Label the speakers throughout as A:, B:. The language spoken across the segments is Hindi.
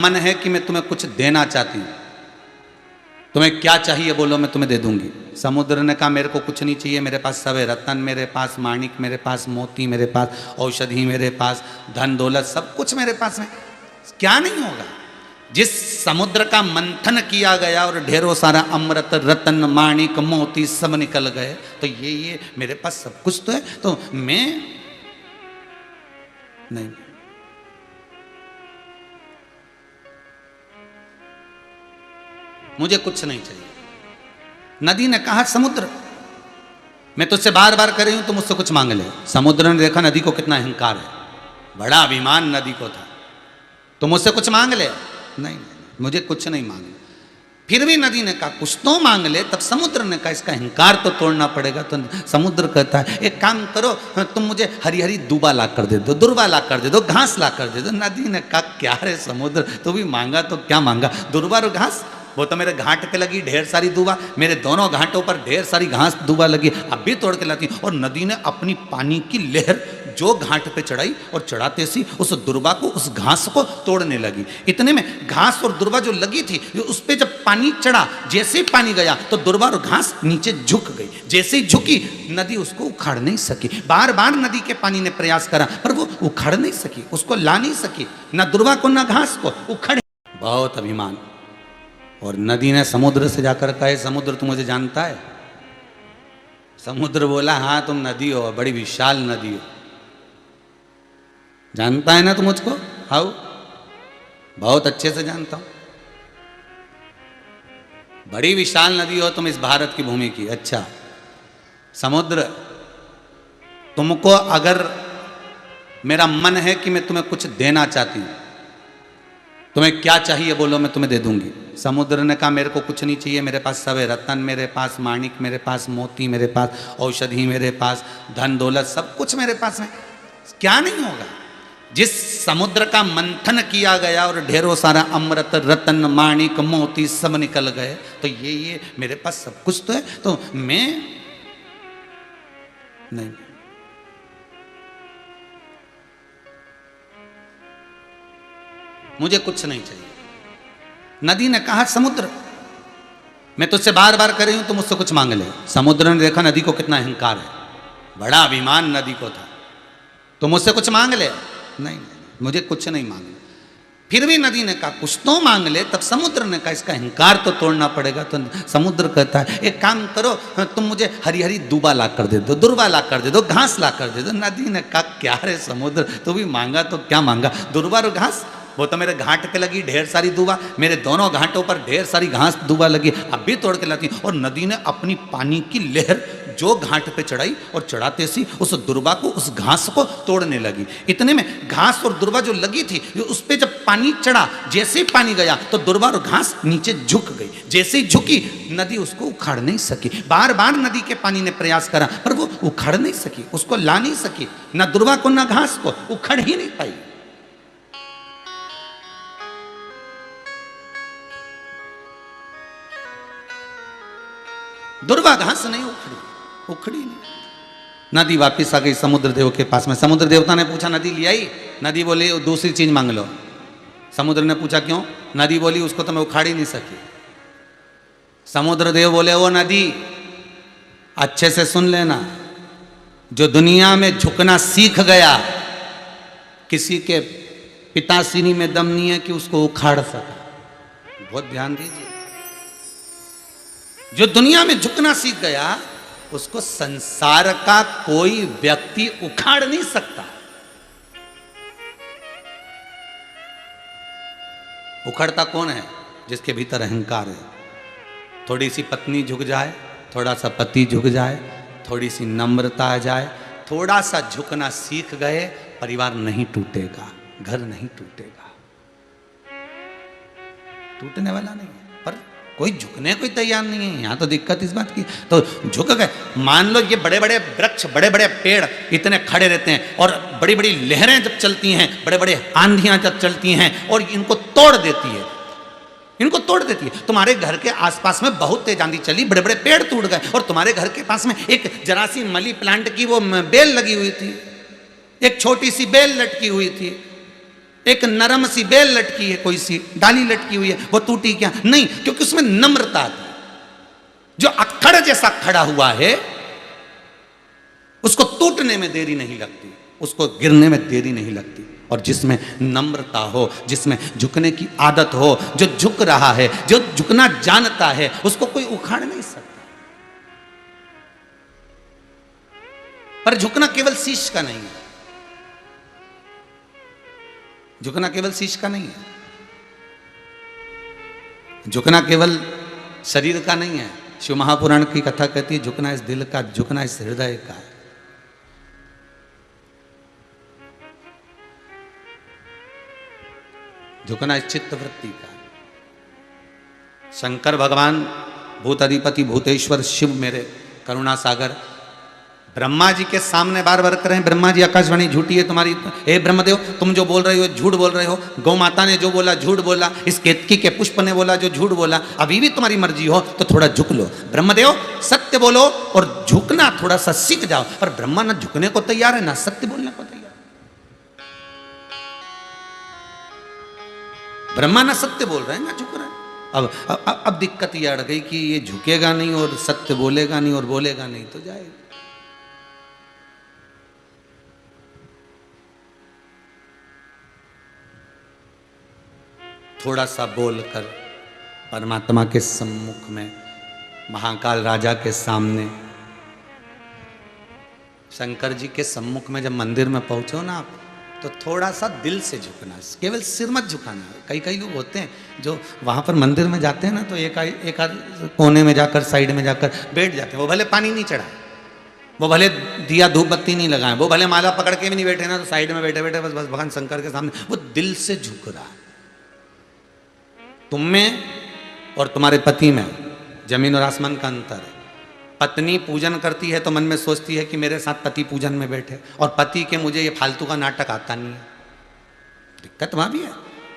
A: मन है कि मैं तुम्हें कुछ देना चाहती हूँ, तुम्हें क्या चाहिए बोलो, मैं तुम्हें दे दूंगी। समुद्र ने कहा मेरे को कुछ नहीं चाहिए, मेरे पास सब है, रतन मेरे पास, माणिक मेरे पास, मोती मेरे पास, औषधि मेरे पास, धन दौलत सब कुछ मेरे पास है, क्या नहीं होगा। जिस समुद्र का मंथन किया गया और ढेरों सारा अमृत रतन माणिक मोती सब निकल गए, तो ये मेरे पास सब कुछ तो है, तो मैं नहीं। मुझे कुछ नहीं चाहिए। नदी ने कहा समुद्र मैं तुझसे बार बार कर रही हूं, तो मुझसे कुछ मांग ले। समुद्र ने देखा नदी को कितना अहंकार है, बड़ा अभिमान नदी को था, तो मुझसे कुछ मांग ले। नहीं, मुझे कुछ नहीं मांगना। फिर भी नदी ने कहा कुछ तो मांग ले। तब समुद्र ने कहा इसका अहंकार तो तोड़ना पड़ेगा। तो समुद्र कहता है एक काम करो, तुम मुझे हरी हरी दूबा ला कर दे दो, दुर्वा ला कर दे दो, घास ला कर दे दो। नदी ने कहा क्या रे समुद्र, तू भी मांगा तो क्या मांगा, दुर्वा और घास? वो तो मेरे घाट पे लगी ढेर सारी दूबा, मेरे दोनों घाटों पर ढेर सारी घास दूबा लगी, अब भी तोड़ के लाती। और नदी ने अपनी पानी की लहर जो घाट पे चढ़ाई और चढ़ाते सी उस दुर्बा को, उस घास को तोड़ने लगी। इतने में घास और दुर्बा जो लगी थी, उस पे जब पानी चढ़ा, जैसे ही पानी गया तो दुर्बा और घास नीचे झुक गई। जैसे ही झुकी नदी उसको उखाड़ नहीं सकी। बार बार नदी के पानी ने प्रयास करा पर वो उखाड़ नहीं सकी, उसको ला नहीं सकी, ना दुर्बा को ना घास को उखाड़। बहुत अभिमान। और नदी ने समुद्र से जाकर कहा समुद्र तू मुझे जानता है? समुद्र बोला हाँ तुम नदी हो, बड़ी विशाल नदी हो, जानता है ना तू मुझको? हाँ बहुत अच्छे से जानता हूं, बड़ी विशाल नदी हो तुम इस भारत की भूमि की। अच्छा समुद्र, तुमको अगर मेरा मन है कि मैं तुम्हें कुछ देना चाहती हूं, तुम्हें क्या चाहिए बोलो, मैं तुम्हें दे दूंगी। समुद्र ने कहा मेरे को कुछ नहीं चाहिए, मेरे पास सब है, रतन मेरे पास, माणिक मेरे पास, मोती मेरे पास, औषधि मेरे पास, धन दौलत सब कुछ मेरे पास है, क्या नहीं होगा। जिस समुद्र का मंथन किया गया और ढेरों सारा अमृत रतन माणिक मोती सब निकल गए, तो ये मेरे पास सब कुछ तो है, तो मैं नहीं। मुझे कुछ नहीं चाहिए। नदी ने कहा समुद्र मैं तुझसे बार बार कर रही हूं, तो मुझसे कुछ मांग ले। समुद्र ने देखा नदी को कितना अहंकार है, बड़ा अभिमान नदी को था, तो मुझसे कुछ मांग ले। नहीं, मुझे कुछ नहीं मांगना। फिर भी नदी ने कहा कुछ तो मांग ले। तब समुद्र ने कहा इसका अहंकार तो तोड़ना पड़ेगा। तो समुद्र कहता है एक काम करो, तुम मुझे हरी हरी दूबा ला कर दे दो, दुर्वा ला कर दे दो, घास ला कर दे दो। नदी ने कहा क्या रे समुद्र, तू भी मांगा तो क्या मांगा, दुर्वा और घास? वो तो मेरे घाट पे लगी ढेर सारी दूबा, मेरे दोनों घाटों पर ढेर सारी घास दूबा लगी, अब भी तोड़ के लाती। और नदी ने अपनी पानी की लहर जो घाट पे चढ़ाई और चढ़ाते सी उस दुर्बा को, उस घास को तोड़ने लगी। इतने में घास और दुर्बा जो लगी थी, उस पे जब पानी चढ़ा, जैसे ही पानी गया तो दुर्बा और घास नीचे झुक गई। जैसे ही झुकी नदी उसको उखाड़ नहीं सकी। बार बार नदी के पानी ने प्रयास करा पर वो उखाड़ नहीं सकी, उसको ला नहीं सकी, ना दुर्बा को ना घास को, उखड़ ही नहीं पाई। दुर्बा घास नहीं उखड़ी नहीं। नदी वापिस आ गई समुद्र देव के पास में। समुद्र देवता ने पूछा नदी ले आई? नदी बोली दूसरी चीज मांग लो। समुद्र ने पूछा क्यों? नदी बोली उसको तो मैं उखाड़ ही नहीं सकी। समुद्र देव बोले वो नदी अच्छे से सुन लेना, जो दुनिया में झुकना सीख गया, किसी के पिताश्री में दम नहीं है कि उसको उखाड़ सके। बहुत ध्यान दीजिए, जो दुनिया में झुकना सीख गया उसको संसार का कोई व्यक्ति उखाड़ नहीं सकता। उखड़ता कौन है? जिसके भीतर अहंकार है। थोड़ी सी पत्नी झुक जाए, थोड़ा सा पति झुक जाए, थोड़ी सी नम्रता आ जाए, थोड़ा सा झुकना सीख गए, परिवार नहीं टूटेगा, घर नहीं टूटेगा, टूटने वाला नहीं है। पर कोई झुकने को तैयार नहीं है। यहाँ तो दिक्कत इस बात की, तो झुक गए। मान लो ये बड़े बड़े वृक्ष, बड़े बड़े पेड़ इतने खड़े रहते हैं और बड़ी बड़ी लहरें जब चलती हैं, बड़े बड़े आंधियां जब चलती हैं और इनको तोड़ देती है, इनको तोड़ देती है। तुम्हारे घर के आसपास में बहुत तेज आंधी चली, बड़े बड़े पेड़ टूट गए, और तुम्हारे घर के पास में एक जरा सी मनी प्लांट की वो बेल लगी हुई थी, एक छोटी सी बेल लटकी हुई थी, एक नरम सी बेल लटकी है, कोई सी डाली लटकी हुई है, वो टूटी क्या? नहीं, क्योंकि उसमें नम्रता थी। जो अक्खड़ जैसा खड़ा हुआ है उसको टूटने में देरी नहीं लगती, उसको गिरने में देरी नहीं लगती। और जिसमें नम्रता हो, जिसमें झुकने की आदत हो, जो झुक रहा है, जो झुकना जानता है, उसको कोई उखाड़ नहीं सकता। पर झुकना केवल शीश का नहीं है, झुकना केवल शीश का नहीं है, झुकना केवल शरीर का नहीं है। शिव महापुराण की कथा कहती है झुकना इस दिल का, झुकना इस हृदय का है। झुकना इस चित्त वृत्ति का। शंकर भगवान, भूत अधिपति भूतेश्वर शिव मेरे करुणा सागर, ब्रह्मा जी के सामने बार बार करें, ब्रह्मा जी आकाशवाणी झूठी है तुम्हारी, हे ब्रह्मदेव तुम जो बोल रहे हो झूठ बोल रहे हो, गौ माता ने जो बोला झूठ बोला, इस केतकी के पुष्प ने बोला जो झूठ बोला, अभी भी तुम्हारी मर्जी हो तो थोड़ा झुक लो। ब्रह्मदेव सत्य बोलो और झुकना थोड़ा सा सीख जाओ। पर ब्रह्मा ना झुकने को तैयार है ना सत्य बोलने को तैयार। ब्रह्मा ना सत्य बोल रहे हैं ना झुक रहे हैं। अब दिक्कत ये अड़ गई कि ये झुकेगा नहीं और सत्य बोलेगा नहीं और बोलेगा नहीं तो जाएगा। थोड़ा सा बोलकर परमात्मा के सम्मुख में, महाकाल राजा के सामने, शंकर जी के सम्मुख में जब मंदिर में पहुंचो ना आप, तो थोड़ा सा दिल से झुकना, केवल सिर मत झुकाना। कई लोग होते हैं जो वहां पर मंदिर में जाते हैं ना, तो एक आध कोने में जाकर, साइड में जाकर बैठ जाते हैं। वो भले पानी नहीं चढ़ाए, वो भले दिया धूप बत्ती नहीं लगाए, वो भले माला पकड़ के भी नहीं बैठे ना, तो साइड में बैठे बैठे बस भगवान शंकर के सामने वो दिल से झुक रहा है। तुम में और तुम्हारे पति में जमीन और आसमान का अंतर है। पत्नी पूजन करती है तो मन में सोचती है कि मेरे साथ पति पूजन में बैठे, और पति के मुझे ये फालतू का नाटक आता नहीं है। दिक्कत वहां भी है।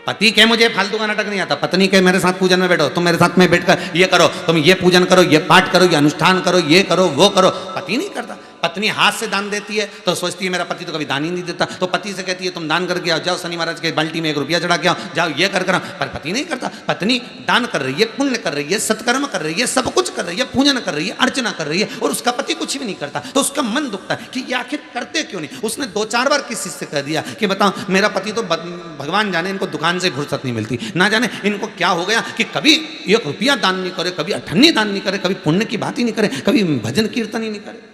A: पति के मुझे फालतू का नाटक नहीं आता, पत्नी के मेरे साथ पूजन में बैठो, तुम मेरे साथ में बैठकर ये करो, तुम ये पूजन करो, ये पाठ करो, ये अनुष्ठान करो, ये करो वो करो। पति नहीं करता। पत्नी हाथ से दान देती है तो सोचती है मेरा पति तो कभी दान ही नहीं देता, तो पति से कहती है तुम दान करके आओ, जाओ शनि महाराज के बाल्टी में 1 रुपया चढ़ा के आओ, जाओ ये कर कर। पर पति नहीं करता। पत्नी दान कर रही है, पुण्य कर रही है, सत्कर्म कर रही है, सब कुछ कर रही है, पूजन कर रही है, अर्चना कर रही है, और उसका पति कुछ भी नहीं करता। तो उसका मन दुखता है कि ये आखिर करते क्यों नहीं। उसने 2-4 बार किसी से कह दिया कि बताओ मेरा पति तो भगवान जाने इनको दुकान से फुर्सत नहीं मिलती, ना जाने इनको क्या हो गया कि कभी 1 रुपया दान नहीं करे, कभी अठन्नी दान नहीं करे, कभी पुण्य की बात ही नहीं करे, कभी भजन कीर्तन ही नहीं करे।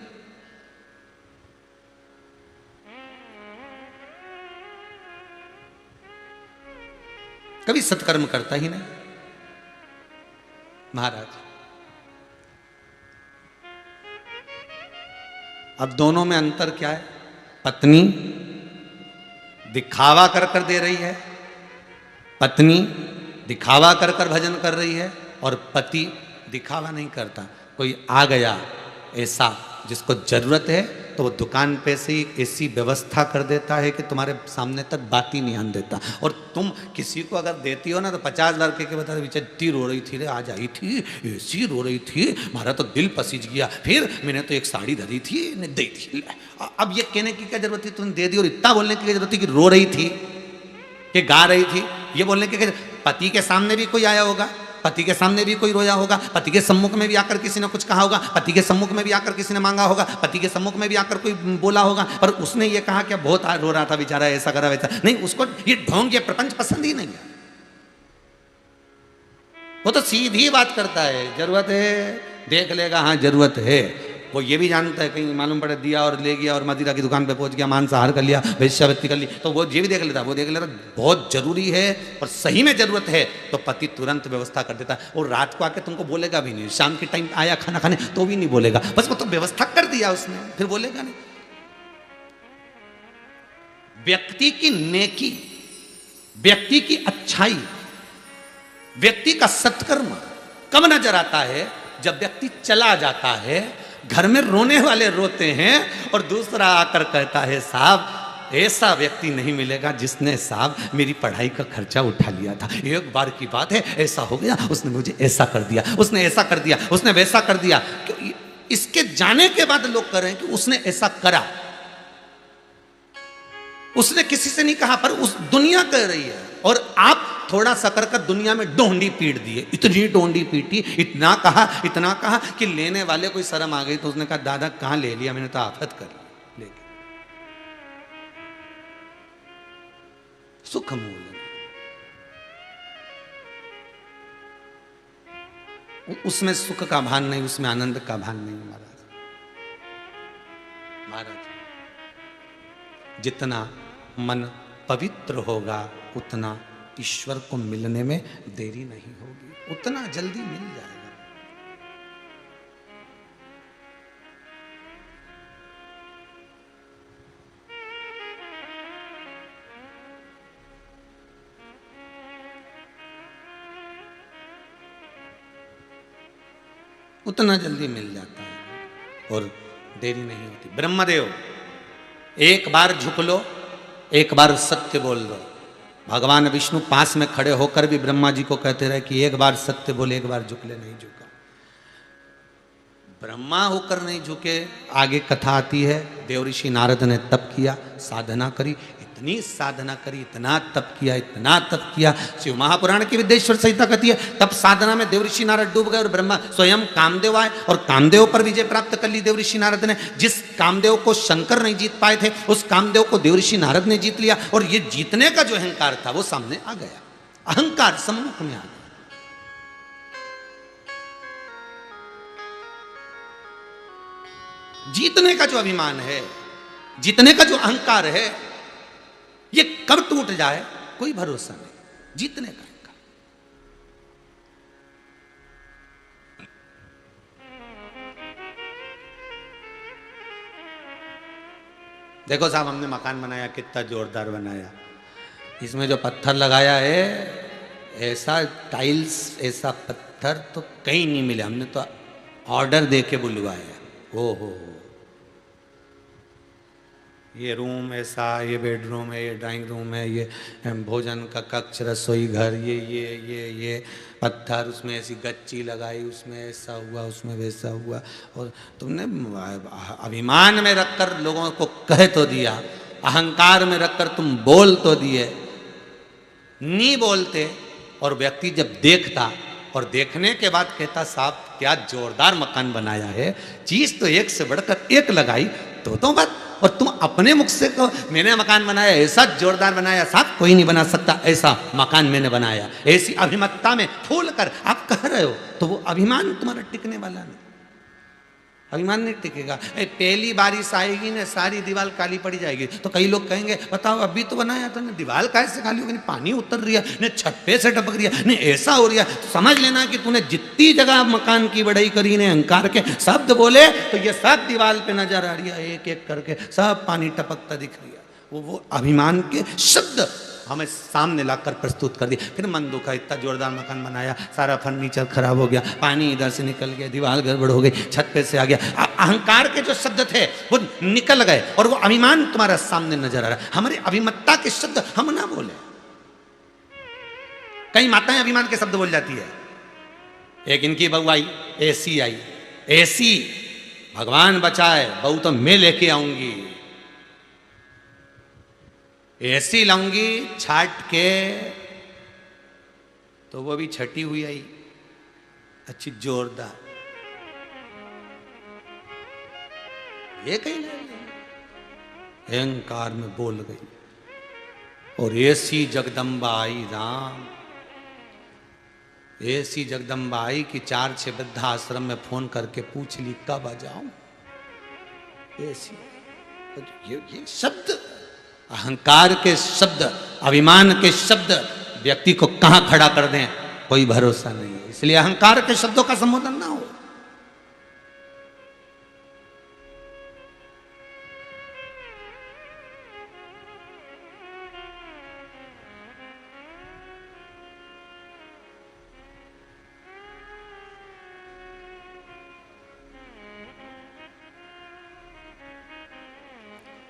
A: कभी सत्कर्म करता ही नहीं। महाराज अब दोनों में अंतर क्या है? पत्नी दिखावा कर कर दे रही है, पत्नी दिखावा कर कर भजन कर रही है, और पति दिखावा नहीं करता। कोई आ गया ऐसा जिसको जरूरत है तो वो दुकान पे से ही ऐसी व्यवस्था कर देता है कि तुम्हारे सामने तक बात ही नहीं आने देता। और तुम किसी को अगर देती हो ना तो 50 लड़के के बता बेचारी रो रही थी रे, आज आई थी ऐसी रो रही थी, हमारा तो दिल पसीज गया, फिर मैंने तो एक साड़ी धरी थी ने दे दी। अब ये कहने की क्या जरूरत थी, तुमने दे दी। और इतना बोलने की क्या जरूरत थी कि रो रही थी कि गा रही थी, ये बोलने के क्या? पति के सामने भी कोई आया होगा, पति के सामने भी कोई रोया होगा, पति के सम्मुख में भी आकर किसी ने कुछ कहा होगा, पति के सम्मुख में भी आकर किसी ने मांगा होगा, पति के सम्मुख में भी आकर कोई बोला होगा। पर उसने ये कहा कि बहुत रो रहा था बेचारा, ऐसा करा वैसा नहीं। उसको ये ढोंग ये प्रपंच पसंद ही नहीं है। वो तो सीधी बात करता है, जरूरत है देख लेगा, हाँ जरूरत है। वो ये भी जानता है कहीं मालूम पड़े दिया और ले गया और मदिरा की दुकान पे पहुंच गया, मांसाहार कर लिया, वेश्यावृत्ति कर ली, तो वो ये भी देख लेता, वो देख लेता बहुत जरूरी है और सही में जरूरत है तो पति तुरंत व्यवस्था कर देता है। और रात को आके तुमको बोलेगा भी नहीं, शाम के टाइम आया खाना खाने तो भी नहीं बोलेगा, बस वो तो व्यवस्था कर दिया उसने, फिर बोलेगा नहीं। व्यक्ति की नेकी, व्यक्ति की अच्छाई, व्यक्ति का सत्कर्म कब नजर आता है? जब व्यक्ति चला जाता है, घर में रोने वाले रोते हैं और दूसरा आकर कहता है साहब ऐसा व्यक्ति नहीं मिलेगा जिसने साहब मेरी पढ़ाई का खर्चा उठा लिया था, एक बार की बात है ऐसा हो गया, उसने मुझे ऐसा कर दिया, उसने ऐसा कर दिया, उसने वैसा कर दिया। इसके जाने के बाद लोग कह रहे हैं कि उसने ऐसा करा। उसने किसी से नहीं कहा, पर उस दुनिया कह रही है। और आप थोड़ा सा कर दुनिया में डोंडी पीट दिए, इतनी डोंडी पीटी, इतना कहा कि लेने वाले कोई शर्म आ गई। तो उसने कहा दादा कहाँ ले लिया, मैंने तो आफत कर ली। लेके सुख मूल उसमें सुख का भान नहीं, उसमें आनंद का भान नहीं। महाराज जितना मन पवित्र होगा उतना ईश्वर को मिलने में देरी नहीं होगी, उतना जल्दी मिल जाएगा। उतना जल्दी मिल जाता है और देरी नहीं होती। ब्रह्मदेव एक बार झुक लो, एक बार सत्य बोल दो। भगवान विष्णु पास में खड़े होकर भी ब्रह्मा जी को कहते रहे कि एक बार सत्य बोले, एक बार झुक ले। नहीं झुका, ब्रह्मा होकर नहीं झुके। आगे कथा आती है, देवऋषि नारद ने तप किया, साधना करी, इतनी साधना करी, इतना तप किया। शिव महापुराण की विद्येश्वर संहिता कहती है तब साधना में देवऋषि नारद डूब गए और ब्रह्मा स्वयं कामदेव आए और कामदेव पर विजय प्राप्त कर ली देवऋषि नारद ने। जिस कामदेव को शंकर नहीं जीत पाए थे, उस कामदेव को देवऋषि नारद ने जीत लिया। और ये जीतने का जो अहंकार था वो सामने आ गया, अहंकार सम्मुख में आ गया। जीतने का जो अभिमान है, जीतने का जो अहंकार है, ये कब टूट जाए कोई भरोसा नहीं। जीतने का अहंकार, देखो साहब हमने मकान बनाया, कितना जोरदार बनाया। इसमें जो पत्थर लगाया है, ऐसा टाइल्स, ऐसा पत्थर तो कहीं नहीं मिले। हमने तो ऑर्डर दे के बुलवाया। हो ये रूम ऐसा, ये बेडरूम है, ये ड्राइंग रूम है, ये भोजन का कक्ष, रसोई घर, ये पत्थर, उसमें ऐसी गच्ची लगाई, उसमें ऐसा हुआ, उसमें वैसा हुआ। और तुमने अभिमान में रखकर लोगों को कह तो दिया, अहंकार में रखकर तुम बोल तो दिए। नहीं बोलते और व्यक्ति जब देखता और देखने के बाद कहता साहब क्या जोरदार मकान बनाया है, चीज तो एक से बढ़कर एक लगाई, तो बात। और तुम अपने मुख से कहो मैंने मकान बनाया, ऐसा जोरदार बनाया, साहब कोई नहीं बना सकता ऐसा मकान मैंने बनाया। ऐसी अभिमतता में फूल कर आप कह रहे हो, तो वो अभिमान तुम्हारा टिकने वाला नहीं, अभिमान नहीं टिकेगा। पहली बारिश आएगी ना, सारी दीवार काली पड़ जाएगी। तो कई लोग कहेंगे बताओ अभी तो बनाया था ना, दीवार कैसे काली होगी, पानी उतर रही है न, छप्पे से टपक रही है, नहीं ऐसा हो रहा है। तो समझ लेना कि तूने जितनी जगह मकान की बढ़ाई करी ने, अहंकार के शब्द बोले, तो ये सब दीवार पे नजर आ रही है, एक एक करके सब पानी टपकता दिख रही है। वो अभिमान के शब्द हमें सामने लाकर प्रस्तुत कर दिया। फिर मन दुखा, इतना जोरदार मकान बनाया, सारा फर्नीचर खराब हो गया, पानी इधर से निकल गया, दीवार गड़बड़ हो गई, छत पे से आ गया। अहंकार के जो शब्द थे वो निकल गए और वो अभिमान तुम्हारा सामने नजर आ रहा है। हमारी अभिमतता के शब्द हम ना बोले। कई माताएं अभिमान के शब्द बोल जाती है। एक इनकी बहू आई, एसी आई, एसी भगवान बचाए, बहू तो मैं लेके आऊंगी, ऐसी लाऊंगी छाट के। तो वो भी छटी हुई आई, अच्छी जोरदार। ये कहीं अहंकार में बोल गई। और ऐसी जगदम्बा आई, राम ऐसी जगदम्बा आई कि 4-6 वृद्धाश्रम में फोन करके पूछ ली कब आ जाऊं। ऐसी ये शब्द, अहंकार के शब्द, अभिमान के शब्द व्यक्ति को कहां खड़ा कर दें कोई भरोसा नहीं है। इसलिए अहंकार के शब्दों का संबोधन ना हो।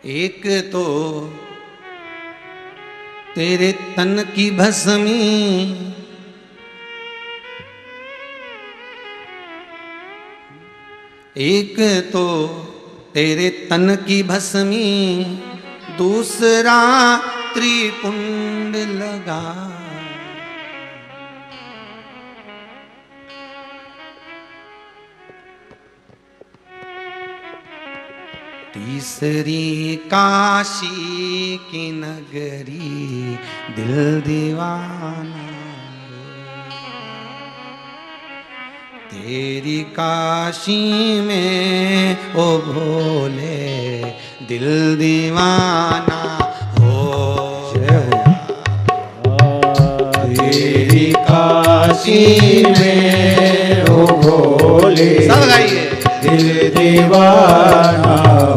A: एक तो तेरे तन की भस्मी, एक तो तेरे तन की भस्मी, दूसरा त्रिपुंड लगा। तीसरी काशी की नगरी दिल दीवाना, तेरी काशी में ओ भोले दिल दीवाना हो गया।
B: तेरी काशी में ओ भोले
A: सब गाइए।
B: दिल दीवाना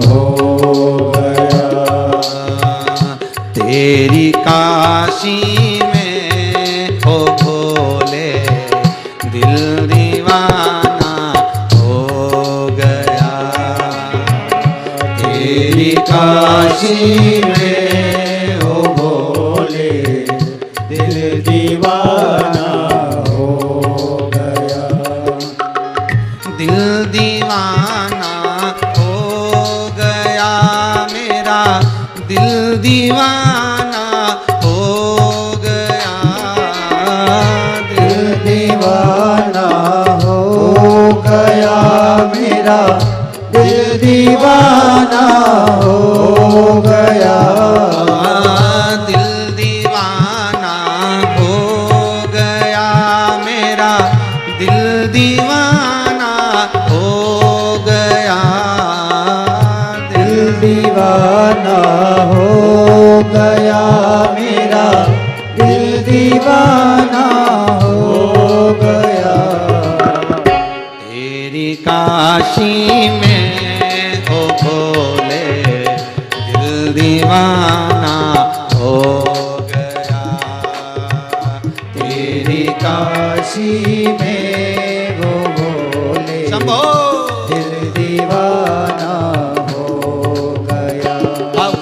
B: हो गया।
A: तेरी काशी में ओ भोले दिल दीवाना हो गया।
B: तेरी काशी में ओ भोले दिल दीवाना हो गया।
A: दिल दीवाना हो गया मेरा, दिल दीवाना हो गया।
B: दिल दीवाना हो गया मेरा, दिल दीवाना हो गया।
A: दिल दीवाना हो गया मेरा, दिल दीवाना हो गया।
B: दिल दीवाना हो गया मेरा, दिल दीवाना हो गया।
A: तेरी काशी में हो भोले दिल दीवाना हो गया।
B: तेरी काशी में वो भोले
A: शंभो
B: दिल दीवाना हो गया।
A: आओ।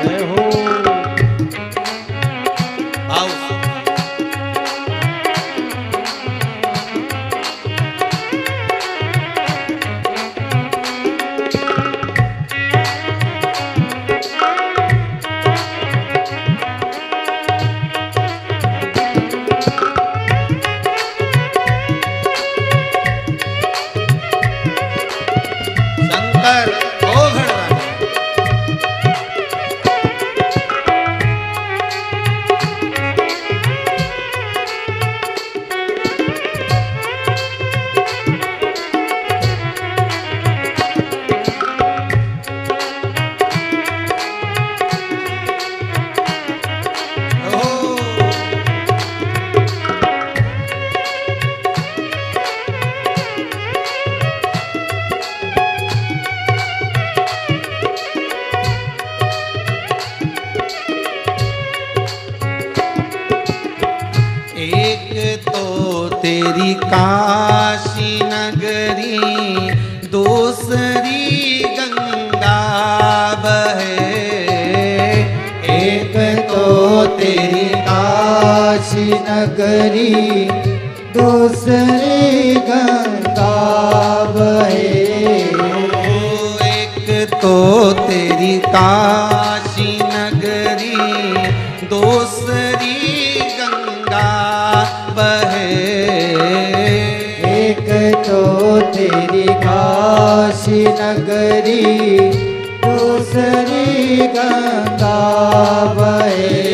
B: जय हो।
A: आओ। शंकर ओ भगवान। एक तो तेरी काशी नगरी, दूसरी गंगा बहे।
B: एक तो तेरी काशी नगरी, दूसरी गंगा बहे।
A: एक तो तेरी काशी नगरी, दूसरी गंगा बहे।
B: एक तो तेरी काशी नगरी, दूसरी गंगा बहे।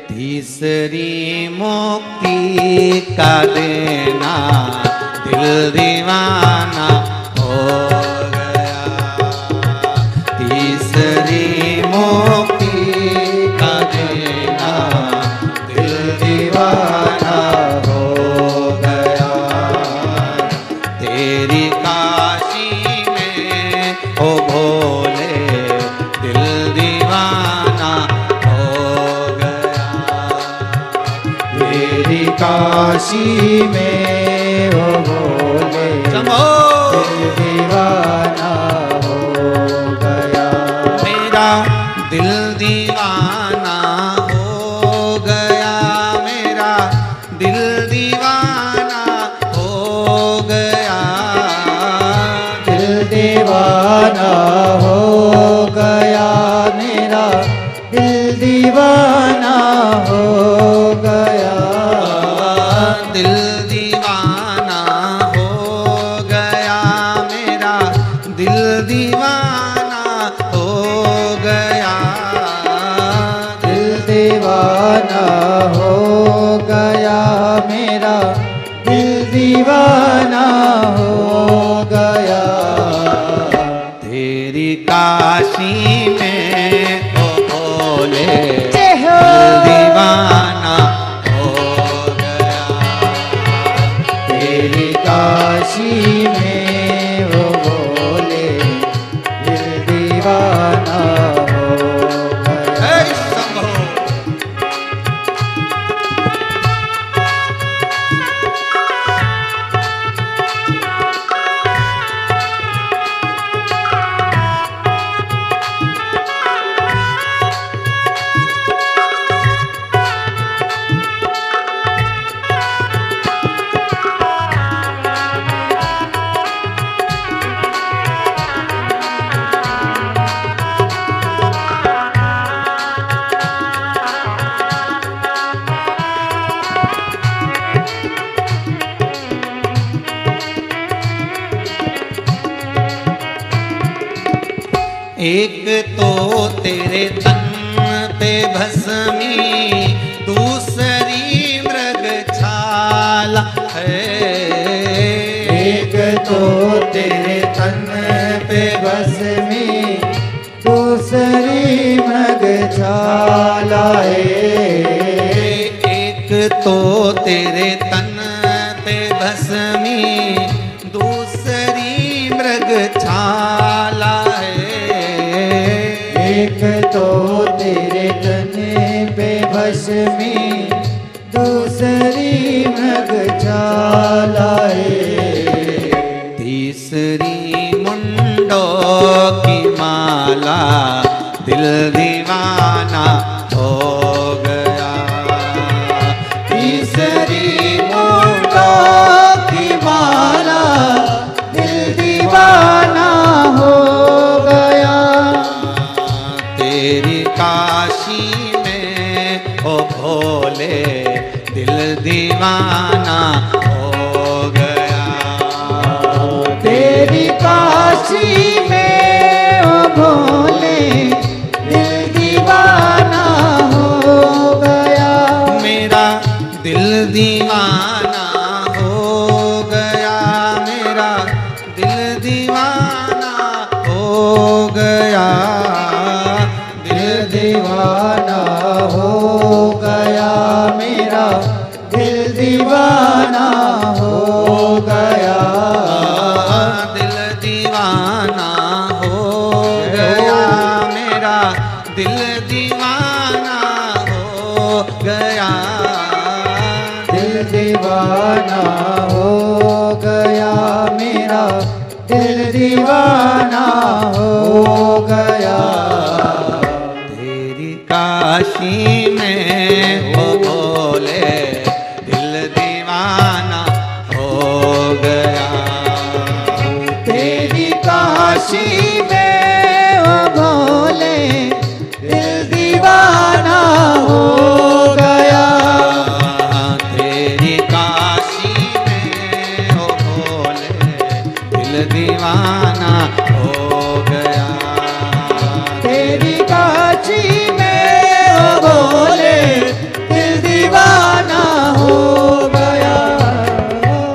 A: तीसरी मुक्ति का देना दिल दीवाना हो गया। तीसरी मुक्ति का देना दिल दीवाना हो गया। तेरी काशी में ओ भोले दिल दीवाना हो गया।
B: काशी में वो बोले
A: शंभो
B: दीवाना हो गया।
A: मेरा दिल दीवाना हो गया, मेरा दिल दीवाना हो गया,
B: दिल दीवाना हो गया, मेरा दिल दीवाना हो गया।
A: दिल दीवाना हो गया, मेरा दिल दीवाना हो गया,
B: दिल दीवाना हो गया, मेरा दिल दीवाना हो गया।
A: तेरी काशी में ओ भोले
B: जय हो।
A: दिल दीवाना हो गया।
B: तेरी काशी में वो बोले दिल दीवाना हो गया।
A: हे शंभो एक तो तेरे तन पे भस्मी, दूसरी मृगछाला है।
B: एक तो तेरे तन पे भस्मी, दूसरी मृगछाला है।
A: एक तो तेरे तन पे भस्मी, दूसरी मृगछाला है।
B: एक तो तेरे तन पे भस्मी, दूसरी मृगछाला है।
A: तीसरी मुंडों की माला, दिल दीवाना हो गया। तीसरी
B: मुंडों की माला, दिल दीवाना हो गया।
A: तेरी काशी में ओ भोले दिल दीवाना हो गया।
B: तेरी काशी में ओ भोले दिल दीवाना हो गया।
A: मेरा दिल दीवाना हो गया, मेरा दिल दीवाना हो गया।
B: दिल दीवाना हो गया, मेरा दिल दीवाना हो गया।
A: दिल दीवाना हो गया, मेरा दिल दीवाना हो गया।
B: दिल दीवाना हो गया, मेरा दिल दीवाना हो गया।
A: तेरी काशी में ओ भोले दिल दीवाना हो गया।
B: तेरी काशी में ओ भोले दिल दीवाना हो गया।
A: तेरी काशी में ओ भोले दिल दीवाना हो गया।
B: तेरी काशी में ओ भोले दिल दीवाना हो गया।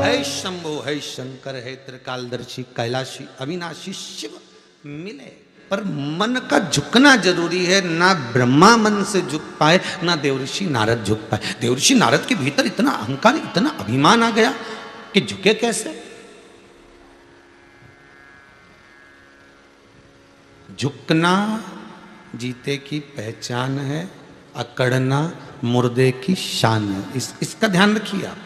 A: है शंभो, है शंकर, है त्रिकालदर्शी, कैलाशी, अविनाशी शिव मिले, पर मन का झुकना जरूरी है। ना ब्रह्मा मन से झुक पाए, ना देवऋषि नारद झुक पाए। देवऋषि नारद के भीतर इतना अहंकार, इतना अभिमान आ गया कि झुके कैसे। झुकना जीते की पहचान है, अकड़ना मुर्दे की शान है। इसका ध्यान रखिए आप।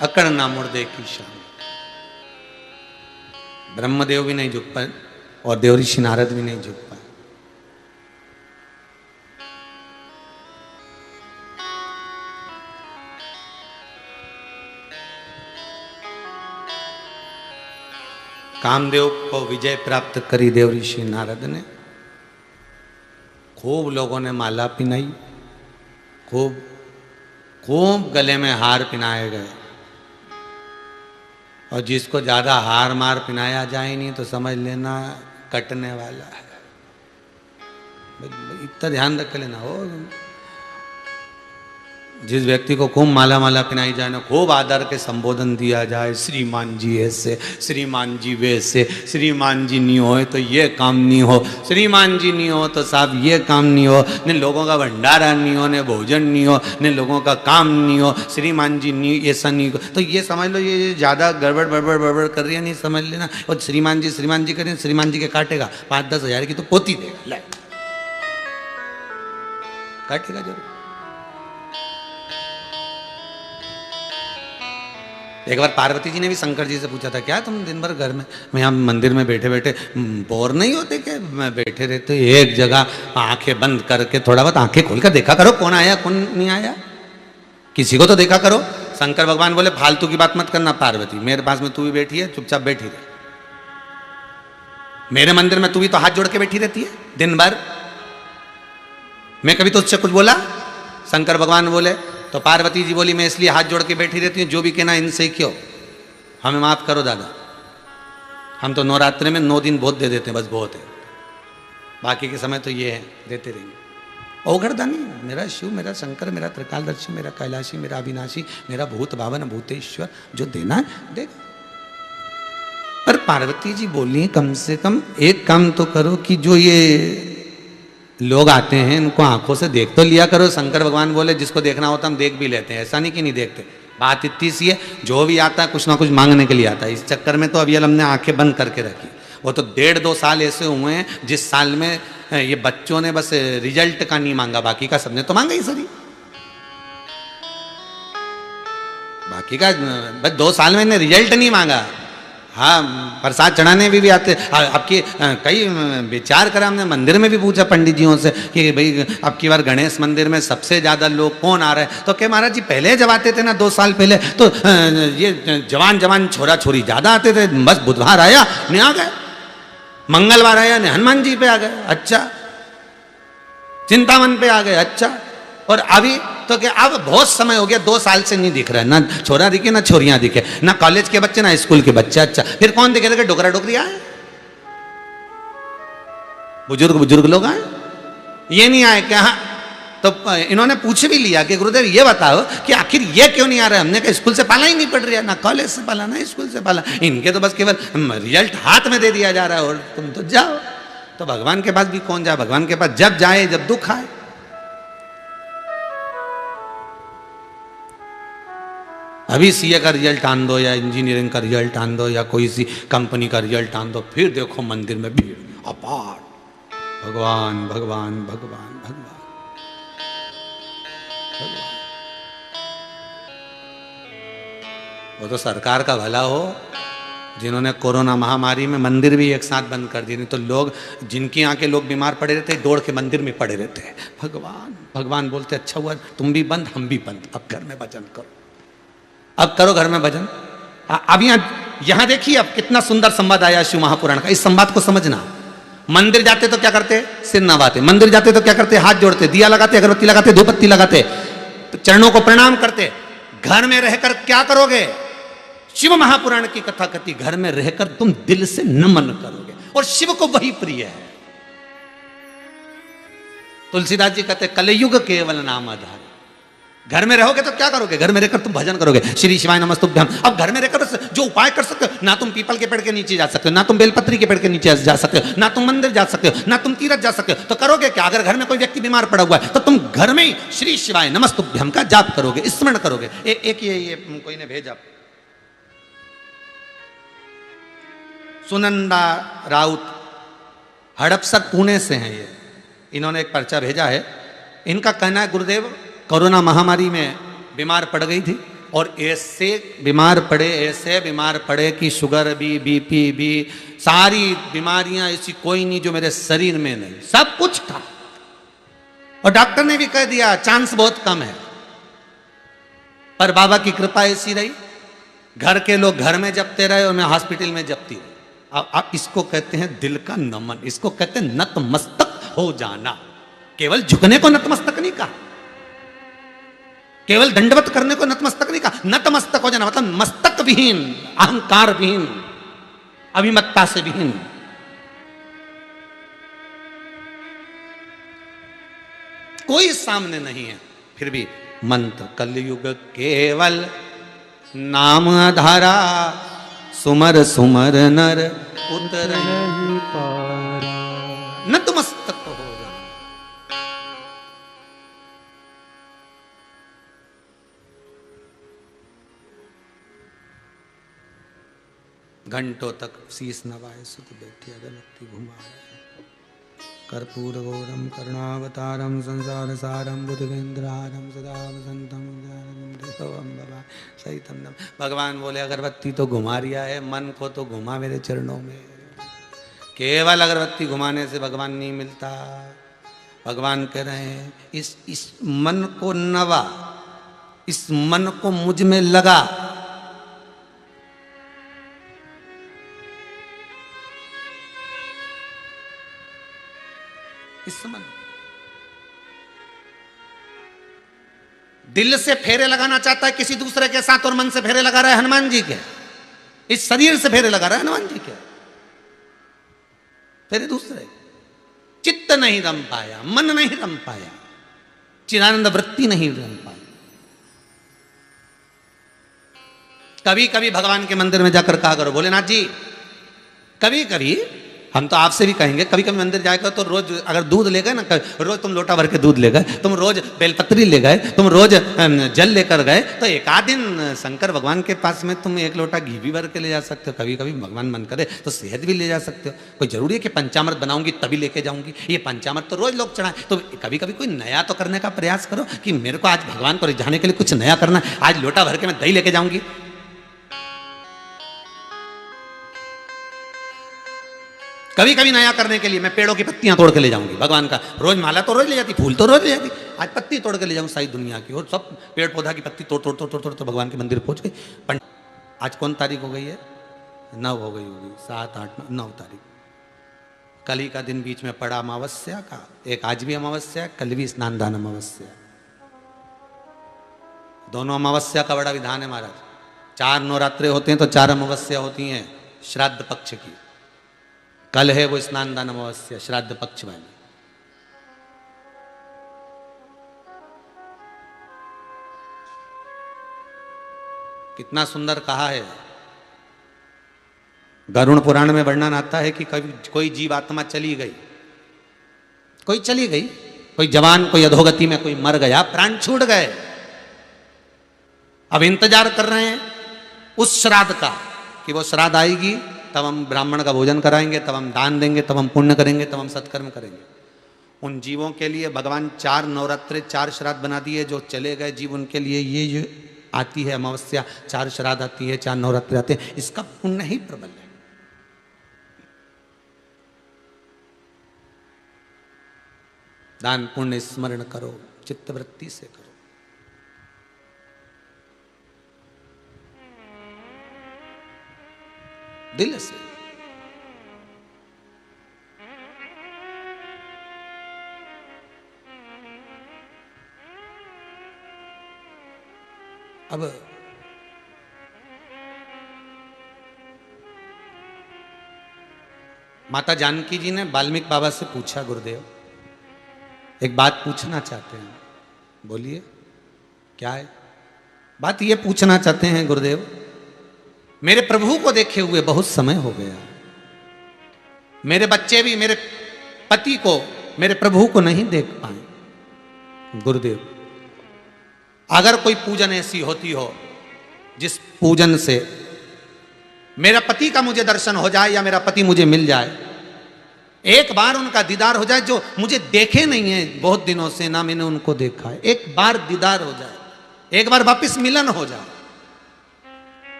A: अकड़ना मुर्दे की शान। ब्रह्मदेव भी नहीं झुक पाए और देवऋषि नारद भी नहीं झुक पाए। कामदेव को विजय प्राप्त करी देवऋषि नारद ने। खूब लोगों ने माला पिनाई, खूब खूब गले में हार पिनाए गए। और जिसको ज्यादा हार मार पिनाया जाए नहीं तो समझ लेना कटने वाला है। इतना ध्यान रख लेना हो। जिस व्यक्ति को खूब माला माला पिनाई जाए ना, खूब आदर के संबोधन दिया जाए, श्रीमान जी ऐसे, श्रीमान जी वैसे, श्रीमान जी नहीं हो तो ये काम नहीं हो, श्रीमान जी नहीं हो तो साहब ये काम नहीं हो, ने लोगों का भंडारा नहीं हो, ने भोजन नहीं हो, ने लोगों का काम नहीं हो, श्रीमान जी नहीं ऐसा नहीं हो। तो ये समझ लो ये ज़्यादा गड़बड़ बड़बड़ बड़बड़ कर रही है, नहीं समझ लेना। और श्रीमान जी करें, श्रीमान जी के काटेगा 5-10 हज़ार की तो पोती देगा, ले काटेगा जरूर। एक बार पार्वती जी ने भी शंकर जी से पूछा था, क्या तुम दिन भर घर में यहाँ मंदिर में बैठे बैठे बोर नहीं होते क्या? मैं बैठे रहते एक जगह आंखें बंद करके थोड़ा बहुत आंखें खोलकर देखा करो कौन आया कौन नहीं आया, किसी को तो देखा करो। शंकर भगवान बोले फालतू की बात मत करना पार्वती, मेरे पास में तू भी बैठी है, चुपचाप बैठी रहे। मेरे मंदिर में तू भी तो हाथ जोड़ के बैठी रहती है दिन भर, मैं कभी तो उससे कुछ बोला? शंकर भगवान बोले तो पार्वती जी बोली मैं इसलिए हाथ जोड़ के बैठी रहती हूँ, जो भी कहना इनसे क्यों, हमें माफ करो दादा, हम तो नवरात्रि में 9 दिन बहुत दे देते हैं, बस बहुत है, बाकी के समय तो ये है देते रहेंगे। औघड़दानी मेरा शिव, मेरा शंकर, मेरा त्रिकालदर्शी, मेरा कैलाशी, मेरा अविनाशी, मेरा भूत भावन भूतेश्वर, जो देना है देगा। पर पार्वती जी बोली कम से कम एक काम तो करो कि जो ये लोग आते हैं इनको आंखों से देख तो लिया करो। शंकर भगवान बोले जिसको देखना होता हम देख भी लेते हैं, ऐसा नहीं कि नहीं देखते। बात इतनी सी है, जो भी आता है कुछ ना कुछ मांगने के लिए आता है। इस चक्कर में तो अभी हमने आंखें बंद करके रखी। वो तो 1.5-2 साल ऐसे हुए हैं जिस साल में ये बच्चों ने बस रिजल्ट का नहीं मांगा, बाकी का सबने तो मांगा ही सरी। बाकी का बस 2 साल में रिजल्ट नहीं मांगा। हाँ, प्रसाद चढ़ाने भी आते। आपकी कई विचार करा हमने, मंदिर में भी पूछा पंडित जियों से कि भाई अब की बार गणेश मंदिर में सबसे ज़्यादा लोग कौन आ रहे हैं? तो क्या महाराज जी पहले जब आते थे ना 2 साल पहले तो ये जवान छोरा छोरी ज़्यादा आते थे, बस बुधवार आया नहीं आ गए, मंगलवार आया नहीं हनुमान जी पे आ गए, अच्छा, चिंतामन पे आ गए, अच्छा। और अभी तो क्या अब बहुत समय हो गया, 2 साल से नहीं दिख रहा है, ना छोरा दिखे ना छोरियां दिखे, ना कॉलेज के बच्चे ना स्कूल के बच्चे। अच्छा, फिर कौन दिखे थे? डोकरा डोकरी आए, बुजुर्ग लोग आए, ये नहीं आए क्या? हाँ, तो इन्होंने पूछ भी लिया कि गुरुदेव ये बताओ कि आखिर ये क्यों नहीं आ रहा है? हमने कहा स्कूल से पाला ही नहीं पड़ रहा, ना कॉलेज से पाला ना स्कूल से पाला, इनके तो बस केवल रिजल्ट हाथ में दे दिया जा रहा है और तुम तो जाओ। तो भगवान के पास भी कौन जाए? भगवान के पास जब जाए जब दुख आए। अभी सीए का रिजल्ट आन दो या इंजीनियरिंग का रिजल्ट आन दो या कोई सी कंपनी का रिजल्ट आन दो, फिर देखो मंदिर में भीड़ अपार, भगवान भगवान भगवान भगवान भगवान। वो तो सरकार का भला हो जिन्होंने कोरोना महामारी में मंदिर भी एक साथ बंद कर दिए, नहीं तो लोग जिनकी यहाँ के लोग बीमार पड़े रहते दौड़ के मंदिर में पड़े रहते हैं। भगवान भगवान बोलते अच्छा हुआ तुम भी बंद हम भी बंद, अब घर में भजन करो, अब करो घर में भजन। अब यहां देखिए अब कितना सुंदर संवाद आया शिव महापुराण का। इस संवाद को समझना। मंदिर जाते तो क्या करते? सिर नवाते। मंदिर जाते तो क्या करते? हाथ जोड़ते, दिया लगाते, अगरबत्ती लगाते, धूपबत्ती लगाते, चरणों को प्रणाम करते। घर में रहकर क्या करोगे? शिव महापुराण की कथा कथी, घर में रहकर तुम दिल से नमन करोगे, और शिव को वही प्रिय है। तुलसीदास जी कहते कलयुग केवल नाम आधार। घर में रहोगे तो क्या करोगे? घर में रहकर तुम भजन करोगे, श्री शिवाय नमस्तुभ्यम। अब घर में रहकर जो उपाय कर सकते हो, ना तुम पीपल के पेड़ के नीचे जा सकते हो, ना तुम बेलपत्री के पेड़ के नीचे जा सकते हो, ना तुम मंदिर जा सकते हो, ना तुम तीरथ जा सकते हो। तो करोगे क्या? अगर घर में कोई व्यक्ति बीमार पड़ा हुआ है तो तुम घर में ही श्री शिवाय नमस्तुभ्यम का जाप करोगे, स्मरण करोगे। एक ये कोई ने भेजा, सुनंदा राउत हड़पसर पुणे से हैं ये, इन्होंने एक पर्चा भेजा है। इनका कहना है गुरुदेव कोरोना महामारी में बीमार पड़ गई थी, और ऐसे बीमार पड़े कि शुगर भी, बीपी भी, सारी बीमारियां ऐसी कोई नहीं जो मेरे शरीर में नहीं, सब कुछ था। और डॉक्टर ने भी कह दिया चांस बहुत कम है, पर बाबा की कृपा ऐसी रही, घर के लोग घर में जपते रहे और मैं हॉस्पिटल में जपती रही। अब इसको कहते हैं दिल का नमन, इसको कहते हैं नतमस्तक हो जाना। केवल झुकने को नतमस्तक नहीं कहा, केवल दंडवत करने को नतमस्तक नहीं कहा, नतमस्तक हो जाना मतलब मस्तक विहीन, अहंकार विहीन, अभिमत्ता से विहीन। कोई सामने नहीं है, फिर भी मंत्र कलयुग केवल नाम आधारा, सुमर सुमर नर उतर नतमस्तक हो जाना। घंटों तक शीस नवाए सुत बैठे अगरबत्ती घुमाए, कर्पूर गौरम करुणावतारम संसार सारम बुद्धगेंद्रहारम सदा वसंतम सहितम नम। भगवान बोले अगरबत्ती तो घुमा रिया है, मन को तो घुमा मेरे चरणों में। केवल अगरबत्ती घुमाने से भगवान नहीं मिलता। भगवान कह रहे हैं इस मन को नवा, इस मन को मुझ में लगा। इस मन दिल से फेरे लगाना चाहता है किसी दूसरे के साथ और मन से फेरे लगा रहा है हनुमान जी के, इस शरीर से फेरे लगा रहा है हनुमान जी के, फेरे दूसरे। चित्त नहीं रम पाया, मन नहीं रम पाया, चिदानंद वृत्ति नहीं रम पाई। कभी कभी भगवान के मंदिर में जाकर कहा करो भोलेनाथ जी, कभी कभी हम तो आपसे भी कहेंगे, कभी कभी मंदिर जाएगा तो रोज अगर दूध ले गए ना, रोज तुम लोटा भर के दूध ले गए, तुम रोज बेलपत्री ले गए, तुम रोज जल लेकर गए, तो एक आध दिन शंकर भगवान के पास में तुम एक लोटा घी भी भर के ले जा सकते हो। कभी कभी भगवान मन करे तो शहद भी ले जा सकते हो। कोई जरूरी है कि पंचामृत बनाऊंगी तभी लेके जाऊंगी? ये पंचामृत तो रोज लोग चढ़ाए, तो कभी कभी कोई नया तो करने का प्रयास करो कि मेरे को आज भगवान को रिझाने के लिए कुछ नया करना है, आज लोटा भर के मैं दही लेके जाऊंगी। कभी कभी नया करने के लिए मैं पेड़ों की पत्तियां तोड़ के ले जाऊंगी भगवान का। रोज माला तो रोज ले जाती, फूल तो रोज ले जाती, आज पत्ती तोड़ के ले जाऊं सारी दुनिया की, और सब पेड़ पौधा की पत्ती तोड़ तोड़ तोड़ तोड़ तोड़ तो भगवान के मंदिर पहुंच गई। आज कौन तारीख हो गई है? 9 हो गई होगी, 7 8 9 तारीख। कल ही का दिन बीच में पड़ा अमावस्या का, एक आज भी अमावस्या, कल भी स्नान दान अमावस्या। दोनों अमावस्या का बड़ा विधान है महाराज। 4 नवरात्रे होते हैं तो 4 अमावस्या होती हैं श्राद्ध पक्ष की। कल है वो स्नान दान अमावस्या, श्राद्ध पक्ष वाली। कितना सुंदर कहा है। गरुड़ पुराण में वर्णन आता है कि कभी कोई जीव आत्मा चली गई, कोई चली गई, कोई जवान, कोई अधोगति में, कोई मर गया, प्राण छूट गए। अब इंतजार कर रहे हैं उस श्राद्ध का कि वो श्राद्ध आएगी तब हम ब्राह्मण का भोजन कराएंगे, तब हम दान देंगे, तब हम पुण्य करेंगे, तब हम सत्कर्म करेंगे। उन जीवों के लिए भगवान 4 नवरात्रे 4 श्राद्ध बना दिए। जो चले गए जीव उनके लिए ये जो आती है अमावस्या, 4 श्राद्ध आती है, 4 नवरात्रे आते हैं, इसका पुण्य ही प्रबल है। दान पुण्य स्मरण करो, चित्तवृत्ति से करो। दिल से। अब माता जानकी जी ने वाल्मीकि बाबा से पूछा, गुरुदेव एक बात पूछना चाहते हैं। बोलिए क्या है? बात ये पूछना चाहते हैं गुरुदेव, मेरे प्रभु को देखे हुए बहुत समय हो गया, मेरे बच्चे भी मेरे पति को, मेरे प्रभु को नहीं देख पाए। गुरुदेव अगर कोई पूजन ऐसी होती हो जिस पूजन से मेरा पति का मुझे दर्शन हो जाए या मेरा पति मुझे मिल जाए, एक बार उनका दीदार हो जाए, जो मुझे देखे नहीं है बहुत दिनों से, ना मैंने उनको देखा है, एक बार दीदार हो जाए, एक बार वापस मिलन हो जाए,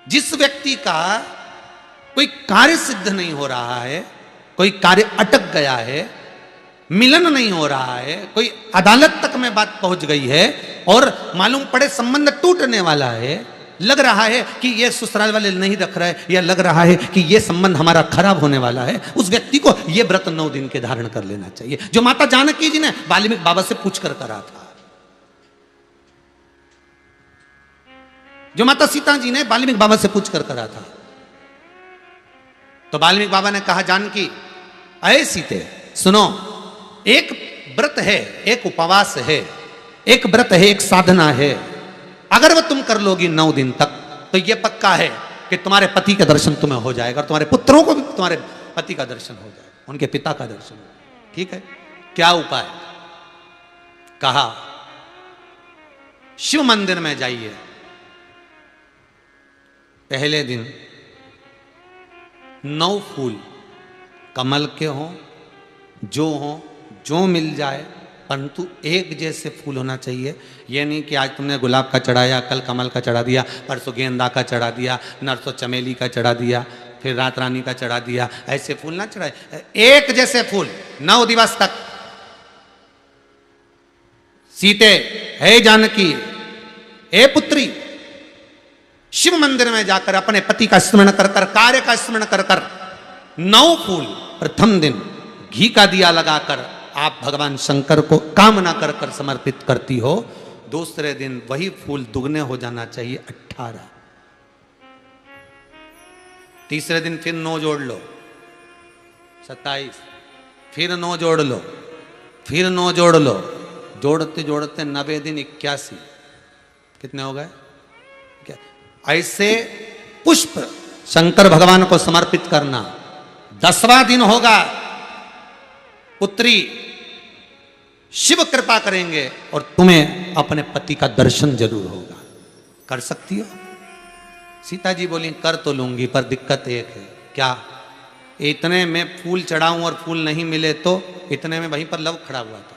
A: जिस व्यक्ति का कोई कार्य सिद्ध नहीं हो रहा है, कोई कार्य अटक गया है, मिलन नहीं हो रहा है, कोई अदालत तक में बात पहुंच गई है और मालूम पड़े संबंध टूटने वाला है, लग रहा है कि ये ससुराल वाले नहीं रख रहा है, या लग रहा है कि ये संबंध हमारा खराब होने वाला है, उस व्यक्ति को ये व्रत 9 दिन के धारण कर लेना चाहिए, जो माता जानकी जी ने वाल्मीकि बाबा से पूछ कर करा था, जो माता सीता जी ने वाल्मीकि बाबा से पूछ कर करा था। तो वाल्मीकि बाबा ने कहा, जानकी अये सीते सुनो, एक व्रत है, एक उपवास है, एक व्रत है, एक साधना है, अगर वो तुम कर लोगी 9 दिन तक तो ये पक्का है कि तुम्हारे पति का दर्शन तुम्हें हो जाएगा और तुम्हारे पुत्रों को भी तुम्हारे पति का दर्शन हो जाएगा, उनके पिता का दर्शन हो जाएगा। ठीक है, क्या उपाय? कहा शिव मंदिर में जाइए, पहले दिन 9 फूल कमल के हों, जो मिल जाए, परंतु एक जैसे फूल होना चाहिए। ये नहीं कि आज तुमने गुलाब का चढ़ाया, कल कमल का चढ़ा दिया, परसों गेंदा का चढ़ा दिया, नरसों चमेली का चढ़ा दिया, फिर रात रानी का चढ़ा दिया, ऐसे फूल ना चढ़ाए, एक जैसे फूल 9 दिवस तक। सीते, हे जानकी, हे पुत्री, शिव मंदिर में जाकर अपने पति का स्मरण कर कर, कार्य का स्मरण कर कर 9 फूल प्रथम दिन घी का दिया लगाकर आप भगवान शंकर को कामना कर कर समर्पित करती हो। दूसरे दिन वही फूल दुगने हो जाना चाहिए, 18। तीसरे दिन फिर 9 जोड़ लो, 27, फिर 9 जोड़ लो, फिर 9 जोड़ लो, जोड़ते जोड़ते 90 दिन 81, कितने हो गए? ऐसे पुष्प शंकर भगवान को समर्पित करना। 10वां दिन होगा, पुत्री शिव कृपा करेंगे और तुम्हें अपने पति का दर्शन जरूर होगा। कर सकती हो? सीता जी बोली, कर तो लूंगी, पर दिक्कत एक है। क्या? इतने में फूल चढ़ाऊं और फूल नहीं मिले तो? इतने में वहीं पर लव खड़ा हुआ था,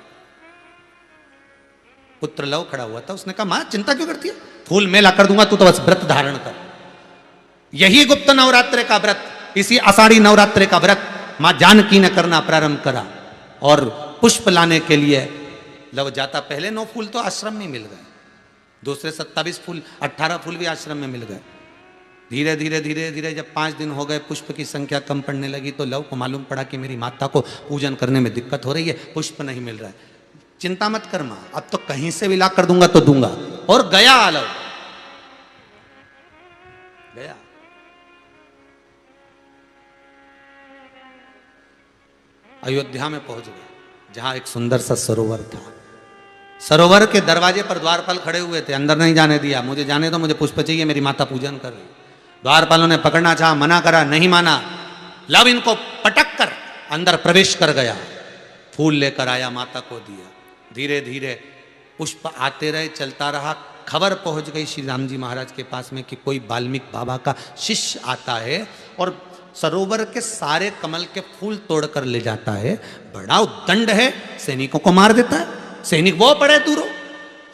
A: पुत्र लव खड़ा हुआ था। उसने कहा, मां चिंता क्यों करती है, फूल मैं ला कर दूंगा, तू तो बस व्रत धारण कर। यही गुप्त नवरात्रि का व्रत, इसी आषाढ़ी नवरात्रि का व्रत मां जानकी ने करना प्रारंभ करा और पुष्प लाने के लिए लव जाता। पहले 9 फूल तो आश्रम में मिल गए, दूसरे 27 फूल, 18 फूल भी आश्रम में मिल गए। धीरे धीरे धीरे धीरे जब 5 दिन हो गए, पुष्प की संख्या कम पड़ने लगी, तो लव को मालूम पड़ा कि मेरी माता को पूजन करने में दिक्कत हो रही है, पुष्प नहीं मिल रहा है। चिंता मत कर मां, अब तो कहीं से भी ला कर दूंगा तो दूंगा। और गया लव, गया। अयोध्या में पहुंच गए, जहां एक सुंदर सा सरोवर था। सरोवर के दरवाजे पर द्वारपाल खड़े हुए थे, अंदर नहीं जाने दिया। मुझे जाने दो, मुझे पुष्प चाहिए, मेरी माता पूजन कर रही। द्वारपालों ने पकड़ना चाहा, मना करा, नहीं माना। लव इनको पटक कर अंदर प्रवेश कर गया, फूल लेकर आया, माता को दिया। धीरे धीरे पुष्प आते रहे, चलता रहा। खबर पहुंच गई श्री राम जी महाराज के पास में कि कोई वाल्मीकि बाबा का शिष्य आता है और सरोवर के सारे कमल के फूल तोड़कर ले जाता है। बड़ा उद्दंड है, सैनिकों को मार देता है। सैनिक वो पड़े दूरों।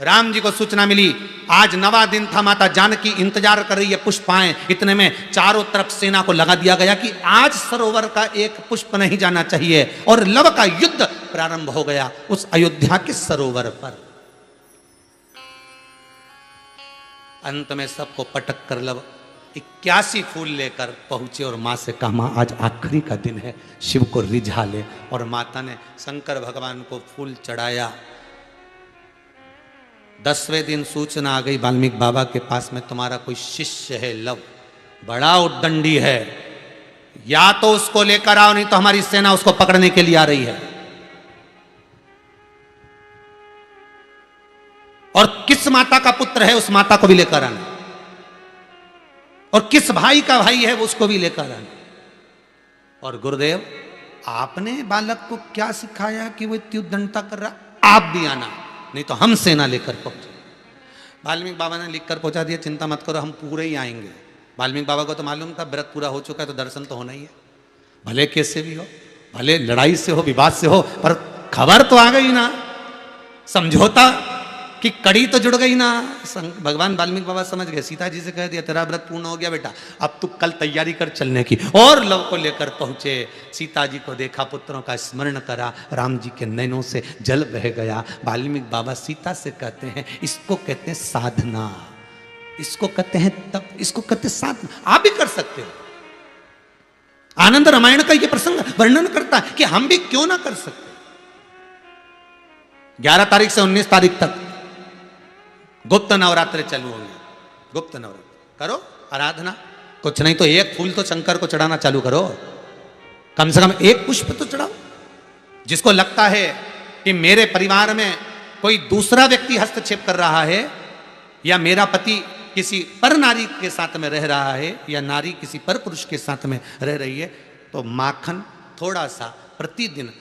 A: राम जी को सूचना मिली, आज 9वां दिन था, माता जानकी इंतजार कर रही है पुष्प आए। इतने में चारों तरफ सेना को लगा दिया गया कि आज सरोवर का एक पुष्प नहीं जाना चाहिए, और लव का युद्ध प्रारंभ हो गया उस अयोध्या के सरोवर पर। अंत में सबको पटक कर लव 81 फूल लेकर पहुंचे और मां से कहा, मां आज आखिरी का दिन है, शिव को रिझा ले। और माता ने शंकर भगवान को फूल चढ़ाया। 10वें दिन सूचना आ गई वाल्मीकि बाबा के पास में, तुम्हारा कोई शिष्य है लव, बड़ा उद्दंडी है, या तो उसको लेकर आओ, नहीं तो हमारी सेना उसको पकड़ने के लिए आ रही है। और किस माता का पुत्र है उस माता को भी लेकर आना, और किस भाई का भाई है उसको भी लेकर आना। और गुरुदेव, आपने बालक को क्या सिखाया कि वो इतनी उद्दंडता कर रहा, आप भी आना, नहीं तो हम सेना लेकर पहुंचे। वाल्मीकि बाबा ने लिखकर पहुंचा दिया, चिंता मत करो, हम पूरे ही आएंगे। वाल्मीकि बाबा को तो मालूम था व्रत पूरा हो चुका है तो दर्शन तो होना ही है, भले कैसे भी हो, भले लड़ाई से हो, विवाद से हो, पर खबर तो आ गई ना, समझौता कि कड़ी तो जुड़ गई ना। भगवान वाल्मीकि बाबा समझ गए, सीता जी से कह दिया तेरा व्रत पूर्ण हो गया बेटा, अब तू कल तैयारी कर चलने की। और लव को लेकर पहुंचे, सीता जी को देखा, पुत्रों का स्मरण करा, राम जी के नैनों से जल बह गया। वाल्मीकि बाबा सीता से कहते हैं इसको कहते हैं साधना, इसको कहते हैं तप, इसको कहते हैं साधना। आप भी कर सकते हो। आनंद रामायण का यह प्रसंग वर्णन करता है कि हम भी क्यों ना कर सकते। 11 तारीख से 19 तारीख तक गुप्त नवरात्र चालू होंगे। गुप्त नवरात्र करो आराधना, कुछ नहीं तो एक फूल तो शंकर को चढ़ाना चालू करो, कम से कम एक पुष्प तो चढ़ाओ। जिसको लगता है कि मेरे परिवार में कोई दूसरा व्यक्ति हस्तक्षेप कर रहा है, या मेरा पति किसी पर नारी के साथ में रह रहा है, या नारी किसी पर पुरुष के साथ में रह रही है, तो माखन थोड़ा सा प्रतिदिन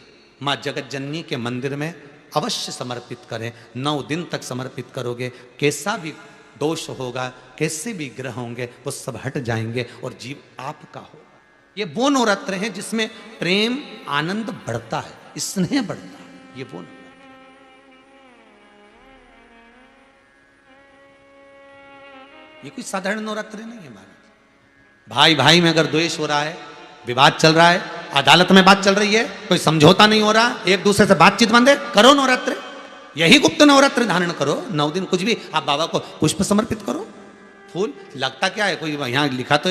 A: माँ जगत जननी के मंदिर में अवश्य समर्पित करें। 9 दिन तक समर्पित करोगे, कैसा भी दोष होगा, कैसे भी ग्रह होंगे, वो सब हट जाएंगे और जीव आपका होगा। ये वो नवरात्र है जिसमें प्रेम आनंद बढ़ता है, स्नेह बढ़ता है। ये वो नवरात्र, ये कोई साधारण नवरात्र नहीं है महाराज। भाई भाई में अगर द्वेष हो रहा है, विवाद चल रहा है, अदालत में बात चल रही है, कोई समझौता नहीं हो रहा, एक दूसरे से बातचीत बंद है, करो नवरात्र। यही गुप्त नवरात्र धारण करो। 9 दिन कुछ भी आप बाबा को पुष्प समर्पित करो, फूल। लगता क्या है, कोई यहाँ लिखा तो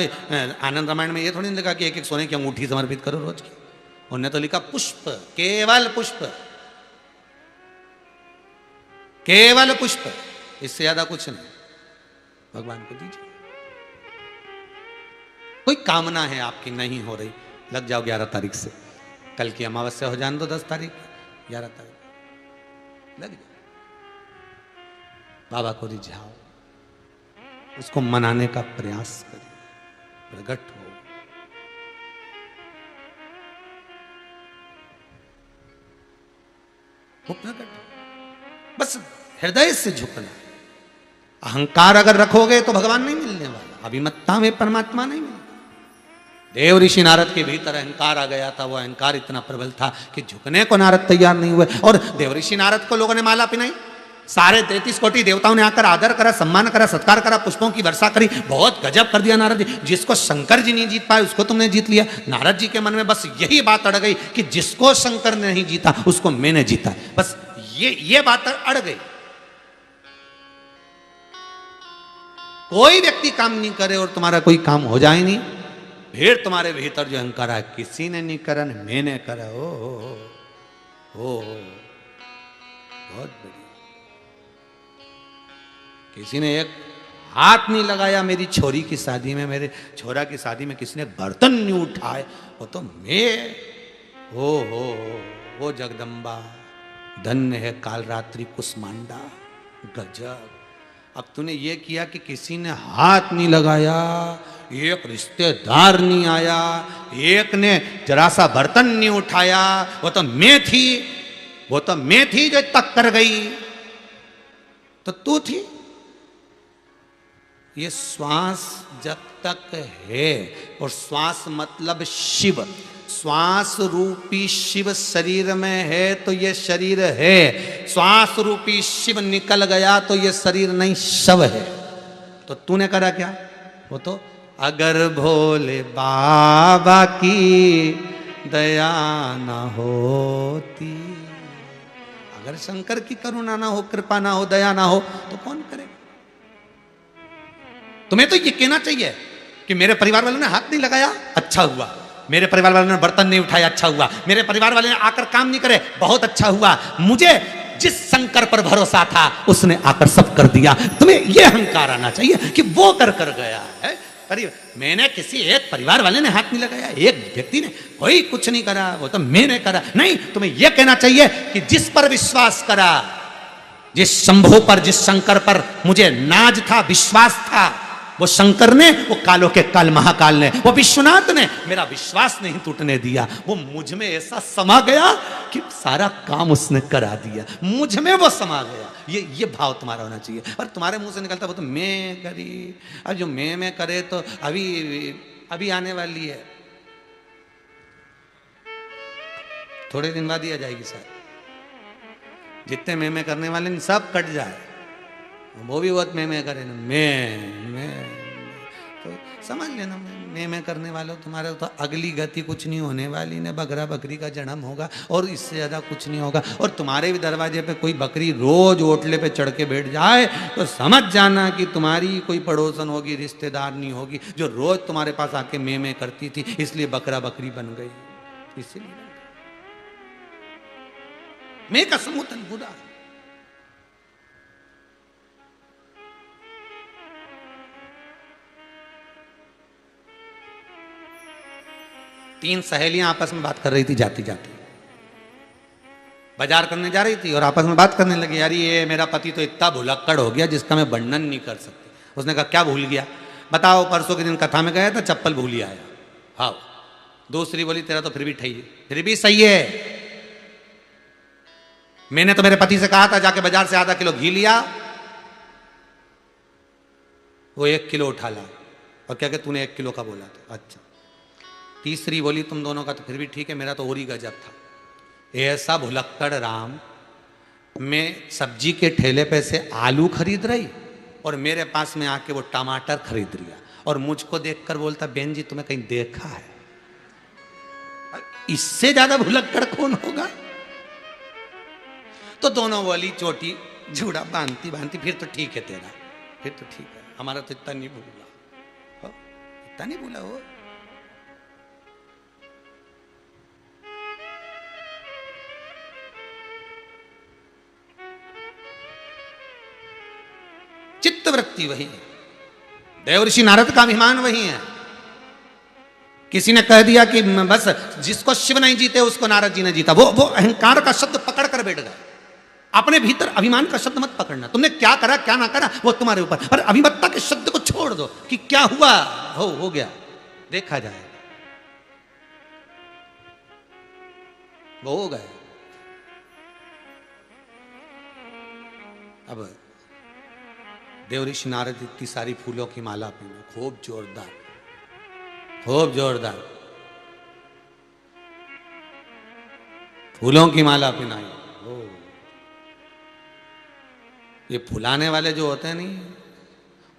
A: आनंद रामायण में ये थोड़ी नहीं लिखा कि एक एक सोने की अंगूठी समर्पित करो रोज की। उन्होंने तो लिखा पुष्प, केवल पुष्प, केवल पुष्प, इससे ज्यादा कुछ नहीं। भगवान को दीजिए। कोई कामना है आपकी नहीं हो रही, लग जाओ 11 तारीख से। कल की अमावस्या हो जाने दो, 10 तारीख 11 तारीख लग जाओ। बाबा को रिझाओ, उसको मनाने का प्रयास करिए, प्रकट हो। वो प्रकट हो, बस हृदय से झुकना। अहंकार अगर रखोगे तो भगवान नहीं मिलने वाला, अभिमत्ता में परमात्मा नहीं मिलता। देव ऋषि नारद के भीतर अहंकार आ गया था, वो अहंकार इतना प्रबल था कि झुकने को नारद तैयार नहीं हुए। और देव ऋषि नारद को लोगों ने माला पिनाई, सारे 33 कोटि देवताओं ने आकर आदर करा, सम्मान करा, सत्कार करा, पुष्पों की वर्षा करी, बहुत गजब कर दिया नारद जी। जिसको शंकर जी नहीं जीत पाए उसको तुमने जीत लिया। नारद जी के मन में बस यही बात अड़ गई कि जिसको शंकर ने नहीं जीता उसको मैंने जीता। बस ये बात अड़ गई। कोई व्यक्ति काम नहीं करे और तुम्हारा कोई काम हो जाए नहीं, फिर तुम्हारे भीतर जो अहंकार है, किसी ने नहीं करा, मैंने करा, ओ बहुत बढ़िया। किसी ने एक हाथ नहीं लगाया मेरी छोरी की शादी में, मेरे छोरा की शादी में किसी ने बर्तन नहीं उठाए, वो तो मैं वो जगदम्बा, धन्य है काल रात्रि कुसमांडा, गजब। अब तूने ये किया कि किसी ने हाथ नहीं लगाया, एक रिश्तेदार नहीं आया, एक ने जरा सा बर्तन नहीं उठाया, वो तो मैं थी जो तक कर गई, तो तू थी। ये श्वास जब तक है, और श्वास मतलब शिव, श्वास रूपी शिव शरीर में है तो ये शरीर है। श्वास रूपी शिव निकल गया तो ये शरीर नहीं, शव है। तो तूने करा क्या? वो तो अगर भोले बाबा की दया ना होती, अगर शंकर की करुणा ना हो, कृपा ना हो, दया ना हो, तो कौन करेगा? तुम्हें तो ये कहना चाहिए कि मेरे परिवार वालों ने हाथ नहीं लगाया, अच्छा हुआ। मेरे परिवार वालों ने बर्तन नहीं उठाया, अच्छा हुआ। मेरे परिवार वाले ने आकर काम नहीं करे, बहुत अच्छा हुआ। मुझे जिस शंकर पर भरोसा था उसने आकर सब कर दिया। तुम्हें यह अहंकार आना चाहिए कि वो कर गया है। मैंने किसी एक परिवार वाले ने हाथ नहीं लगाया, एक व्यक्ति ने कोई कुछ नहीं करा, वो तो मैंने करा। नहीं, तुम्हें यह कहना चाहिए कि जिस पर विश्वास करा, जिस शंभू पर, जिस शंकर पर मुझे नाज था, विश्वास था, वो शंकर ने, वो कालों के काल महाकाल ने, वो विश्वनाथ ने मेरा विश्वास नहीं टूटने दिया। वो मुझ में ऐसा समा गया कि सारा काम उसने करा दिया, मुझ में वो समा गया। ये भाव तुम्हारा होना चाहिए। और तुम्हारे मुंह से निकलता वो तो मैं करी, अब जो मैं करे तो अभी आने वाली है, थोड़े दिन बाद ही आ जाएगी सर। जितने मैं करने वाले सब कट जाए, वो भी बहुत मैं करे ना, मैं तो समझ लेना, मैं करने वालों तुम्हारे तो अगली गति कुछ नहीं होने वाली ने, बकरा बकरी का जन्म होगा और इससे ज़्यादा कुछ नहीं होगा। और तुम्हारे भी दरवाजे पे कोई बकरी रोज ओटले पे चढ़ के बैठ जाए तो समझ जाना कि तुम्हारी कोई पड़ोसन होगी, रिश्तेदार नहीं होगी, जो रोज तुम्हारे पास आके मैं करती थी, इसलिए बकरा बकरी बन गई, इसलिए मैं का समूतन बुरा। तीन सहेलियां आपस में बात कर रही थी, जाती जाती बाजार करने जा रही थी और आपस में बात करने लगी, यार ये मेरा पति तो इतना भुलक्कड़ हो गया जिसका मैं वर्णन नहीं कर सकती। उसने कहा क्या भूल गया? बताओ, परसों के दिन कथा में गया था, चप्पल भूल ही आया। हाँ। दूसरी बोली तेरा तो फिर भी ठही, फिर भी सही है, मैंने तो मेरे पति से कहा था जाके बाजार से आधा किलो घी लिया, वो 1 किलो उठा ला, और क्या कि तूने 1 किलो का बोला था। अच्छा। तीसरी बोली तुम दोनों का तो फिर भी ठीक है, मेरा तो और ही गजब था, ऐसा भुलक्कड़ राम, मैं सब्जी के ठेले पे से आलू खरीद रही और मेरे पास में आके वो टमाटर खरीद लिया और मुझको देखकर बोलता बहन जी तुम्हें कहीं देखा है? इससे ज्यादा भुलक्कड़ कौन होगा? तो दोनों बोली चोटी जूड़ा बांधती बांधती फिर तो ठीक है तेरा, फिर तो ठीक है, हमारा तो इतना नहीं भूला, इतना नहीं भूला हो। चित्तवृत्ति वही है, देवर्षि नारद का अभिमान वही है। किसी ने कह दिया कि बस जिसको शिव नहीं जीते उसको नारद जी ने जीता, वो अहंकार का शब्द पकड़ कर बैठ गए। अपने भीतर अभिमान का शब्द मत पकड़ना, तुमने क्या करा क्या ना करा वो तुम्हारे ऊपर, पर अभिमत्ता के शब्द को छोड़ दो कि क्या हुआ, हो गया, देखा जाएगा, वो हो गए। अब देवऋषि नारद इतनी सारी फूलों की माला पहने, खूब जोरदार, खूब जोरदार फूलों की माला पहनाई। ये फुलाने वाले जो होते हैं नहीं,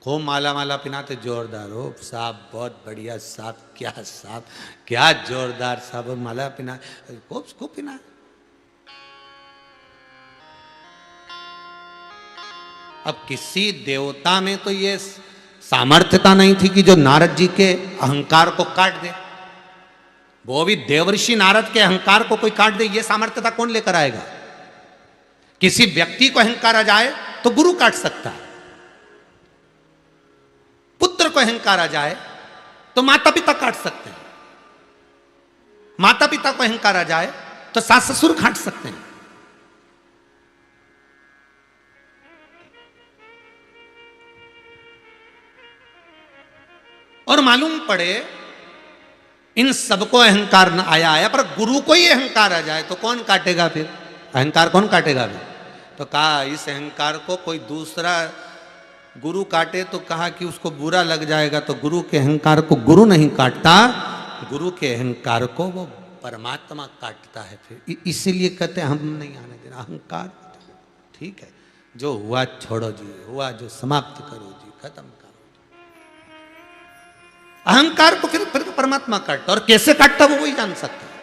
A: खूब माला माला पिनाते जोरदार, हो साहब बहुत बढ़िया साहब, क्या जोरदार साहब माला पिना, खूब पिना। अब किसी देवता में तो ये सामर्थ्यता नहीं थी कि जो नारद जी के अहंकार को काट दे, वो भी देवर्षि नारद के अहंकार को कोई काट दे, ये सामर्थ्यता कौन लेकर आएगा? किसी व्यक्ति को अहंकार आ जाए तो गुरु काट सकता है, पुत्र को अहंकार आ जाए तो माता पिता काट सकते हैं, माता पिता को अहंकार आ जाए तो सास ससुर काट सकते हैं। और मालूम पड़े इन सबको अहंकार न आया, पर गुरु को ही अहंकार आ जाए तो कौन काटेगा फिर? अहंकार कौन काटेगा फिर? तो कहा इस अहंकार को कोई दूसरा गुरु काटे तो कहा कि उसको बुरा लग जाएगा, तो गुरु के अहंकार को गुरु नहीं काटता, गुरु के अहंकार को वो परमात्मा काटता है। फिर इसीलिए कहते हैं हम नहीं आने देना अहंकार। ठीक है, जो हुआ छोड़ो जी, हुआ जो समाप्त करो जी, खत्म करो। अहंकार को फिर परमात्मा काटता, और कैसे काटता वो वही जान सकता है।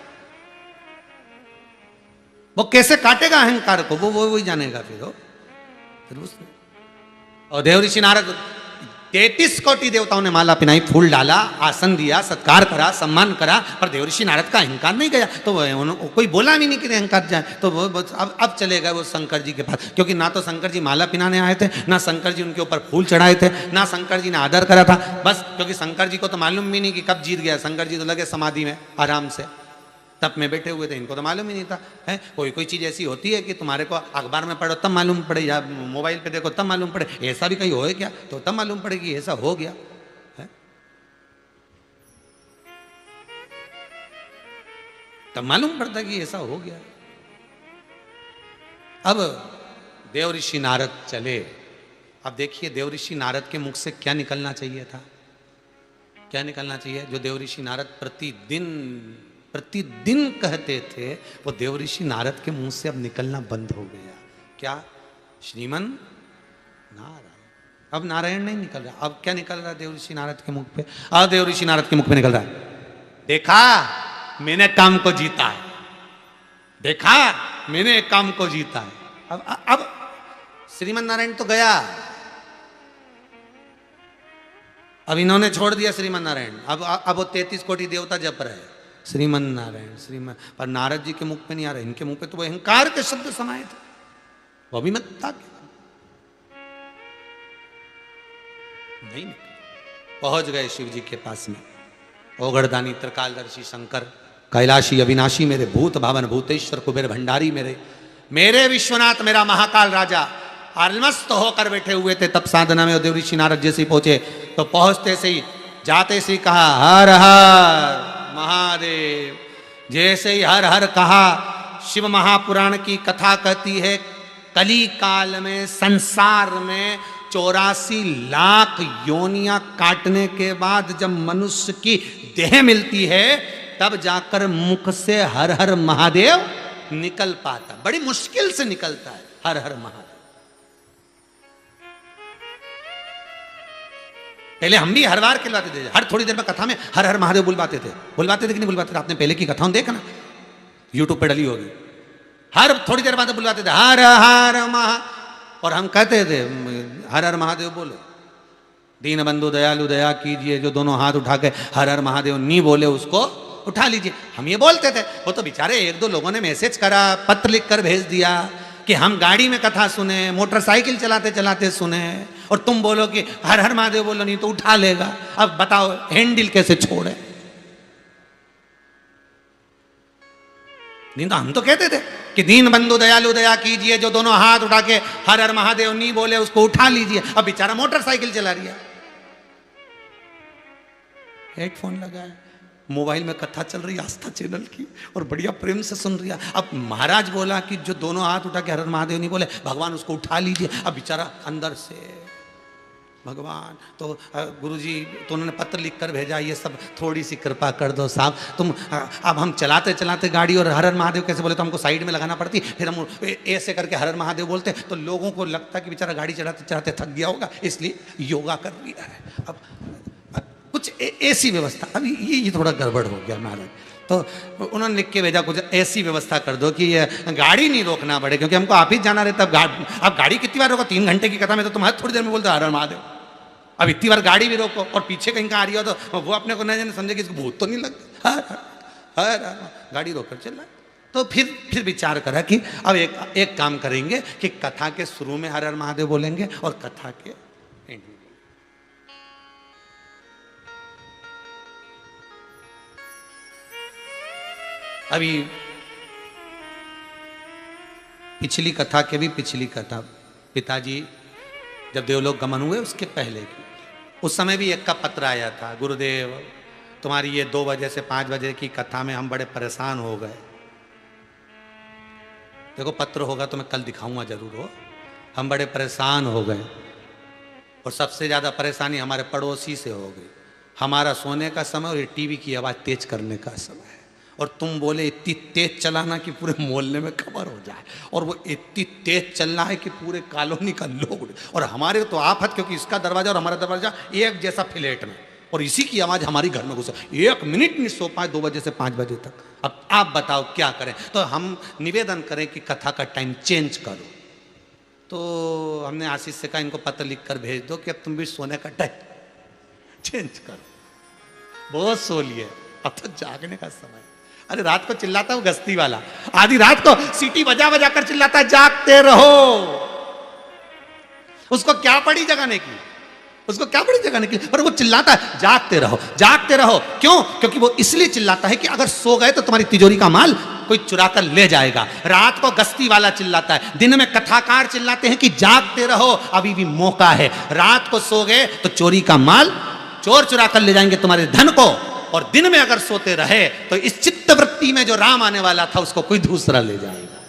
A: वो कैसे काटेगा अहंकार को वो वही जानेगा फिर उसने। और देवऋषि नारद 33 कोटि देवताओं ने माला पिनाई, फूल डाला, आसन दिया, सत्कार करा, सम्मान करा, पर देवऋषि नारद का अहंकार नहीं गया। तो कोई बोला भी नहीं कि अहंकार जाए। तो वो अब चले गए वो शंकर जी के पास, क्योंकि ना तो शंकर जी माला पिनाने आए थे, ना शंकर जी उनके ऊपर फूल चढ़ाए थे, ना शंकर जी ने आदर करा था। बस क्योंकि शंकर जी को तो मालूम भी नहीं कि कब जीत गया। शंकर जी तो लगे समाधि में आराम से तप में बैठे हुए थे, इनको तो मालूम ही नहीं था। है कोई चीज़ ऐसी होती है कि तुम्हारे को अखबार में पढ़ो तब मालूम पड़े, या मोबाइल पे देखो तब मालूम पड़े। ऐसा भी कहीं होए क्या? तो तब मालूम पड़े कि ऐसा हो गया है, तब मालूम पड़ता कि ऐसा हो गया। अब देवऋषि नारद चले। अब देखिए देवऋषि नारद के मुख से क्या निकलना चाहिए था, क्या निकलना चाहिए? जो देवऋषि नारद प्रतिदिन कहते थे, वो देवऋषि नारद के मुंह से अब निकलना बंद हो गया। क्या? श्रीमन नारायण। अब नारायण नहीं निकल रहा, अब क्या निकल रहा है देवऋषि नारद के मुख पे? अब देवऋषि नारद के मुख पे निकल रहा है, देखा मैंने काम को जीता है, देखा मैंने काम को जीता है। अब श्रीमन नारायण तो गया, अब इन्होंने छोड़ दिया श्रीमन नारायण। अब वो 33 कोटि देवता जप रहे श्रीमन नारायण श्रीमन, पर नारद जी के मुख पे नहीं आ रहे, इनके मुख पे तो वो अहंकार के शब्द समाये थे, वो भी मत था नहीं निकले। पहुंच गए शिव जी के पास में, ओगड़दानी त्रिकालदर्शी शंकर, कैलाशी अविनाशी मेरे, भूत भावन भूतेश्वर कुबेर भंडारी मेरे विश्वनाथ, मेरा महाकाल राजा अलमस्त होकर बैठे हुए थे। तब साधना में देव ऋषि नारद जैसे ही पहुंचे तो पहुंचते से ही जाते से ही कहा हर हर महादेव। जैसे ही हर हर कहा, शिव महापुराण की कथा कहती है कली काल में संसार में 84 लाख योनियां काटने के बाद जब मनुष्य की देह मिलती है तब जाकर मुख से हर हर महादेव निकल पाता, बड़ी मुश्किल से निकलता है हर हर महादेव। पहले हम भी हर बार कहलाते थे, हर थोड़ी देर में कथा में हर हर महादेव बुलवाते थे कि नहीं बुलवाते थे? आपने पहले की कथाओं देखना, यूट्यूब पे डली होगी, हर थोड़ी देर बाद बुलवाते थे हर हर महा, और हम कहते थे हर हर महादेव बोलो, दीन बंधु दयालु दया कीजिए, जो दोनों हाथ उठा के हर हर महादेव नहीं बोले उसको उठा लीजिए। हम ये बोलते थे, वो तो बेचारे एक दो लोगों ने मैसेज करा, पत्र लिख कर भेज दिया कि हम गाड़ी में कथा सुने, मोटरसाइकिल चलाते चलाते सुने, और तुम बोलो कि हर हर महादेव बोलो, नहीं तो उठा लेगा। अब बताओ हैंडल कैसे छोड़े? नहीं तो हम तो कहते थे कि दीन बंधु दयालु दया कीजिए, जो दोनों हाथ उठा के हर हर महादेव नहीं बोले उसको उठा लीजिए। अब बेचारा मोटरसाइकिल चला रही है, हेडफोन लगाए, मोबाइल में कथा चल रही आस्था चैनल की, और बढ़िया प्रेम से सुन रही है। अब महाराज बोला कि जो दोनों हाथ उठा के हर हर महादेव नहीं बोले भगवान उसको उठा लीजिए। अब बेचारा अंदर से भगवान तो गुरुजी तो उन्होंने पत्र लिख कर भेजा, ये सब थोड़ी सी कृपा कर दो साहब तुम। अब हम चलाते चलाते गाड़ी और हर हर महादेव कैसे बोले, तो हमको साइड में लगाना पड़ती, फिर हम ऐसे करके हर हर महादेव बोलते, तो लोगों को लगता कि बेचारा गाड़ी चलाते चलाते थक गया होगा इसलिए योगा कर लिया है। अब कुछ ऐसी व्यवस्था, अब ये थोड़ा गड़बड़ हो गया महाराज, तो उन्होंने लिख के भेजा कुछ ऐसी व्यवस्था कर दो कि ये गाड़ी नहीं रोकना पड़े, क्योंकि हमको ऑफिस जाना रहता। अब गाड़ी कितनी बार रोको? 3 घंटे की कथा में तो तुम्हारे थोड़ी देर में बोलते हर हर महादेव। अब इतनी बार गाड़ी भी रोको और पीछे कहीं का आ रही हो तो वो अपने को नहीं समझे कि इसको भूत तो नहीं लगता, हर गाड़ी रोककर चल रहा। तो फिर विचार करा कि अब एक काम करेंगे कि कथा के शुरू में हर हर महादेव बोलेंगे और कथा के एंड में। अभी पिछली कथा के भी पिछली कथा, पिताजी जब देवलोक गमन हुए उसके पहले की, उस समय भी एक का पत्र आया था, गुरुदेव तुम्हारी ये 2 बजे से 5 बजे की कथा में हम बड़े परेशान हो गए। देखो पत्र होगा तो मैं कल दिखाऊंगा जरूर हो, हम बड़े परेशान हो गए, और सबसे ज़्यादा परेशानी हमारे पड़ोसी से हो गई। हमारा सोने का समय और ये टीवी की आवाज़ तेज करने का समय है, और तुम बोले इतनी तेज चलाना कि पूरे मोहल्ले में खबर हो जाए, और वो इतनी तेज चलना है कि पूरे कॉलोनी का लोग, और हमारे तो आफत, क्योंकि इसका दरवाजा और हमारा दरवाजा एक जैसा फ्लैट में, और इसी की आवाज़ हमारी घर में घुसे, 1 मिनट नहीं सो पाए 2 बजे से 5 बजे तक। अब आप बताओ क्या करें? तो हम निवेदन करें कि कथा का टाइम चेंज करो। तो हमने आशीष से कहा इनको पत्र लिख कर भेज दो कि अब तुम भी सोने का टाइम चेंज करो, बहुत सो लिए, अब तो जागने का समय। अरे रात को चिल्लाता हूँ गश्ती वाला, आधी रात को सीटी बजा बजा कर चिल्लाता है जागते रहो। उसको क्या पड़ी जगाने की, उसको क्या पड़ी जगाने की, पर वो चिल्लाता है जागते रहो जागते रहो। क्यों? क्योंकि वो इसलिए चिल्लाता है कि अगर सो गए तो तुम्हारी तिजोरी का माल कोई चुरा कर ले जाएगा। रात को गश्ती वाला चिल्लाता है, दिन में कथाकार चिल्लाते हैं कि जागते रहो अभी भी मौका है। रात को सो गए तो चोरी का माल चोर चुरा कर ले जाएंगे तुम्हारे धन को, और दिन में अगर सोते रहे तो इस चित्त वृत्ति में जो राम आने वाला था उसको कोई दूसरा ले जाएगा,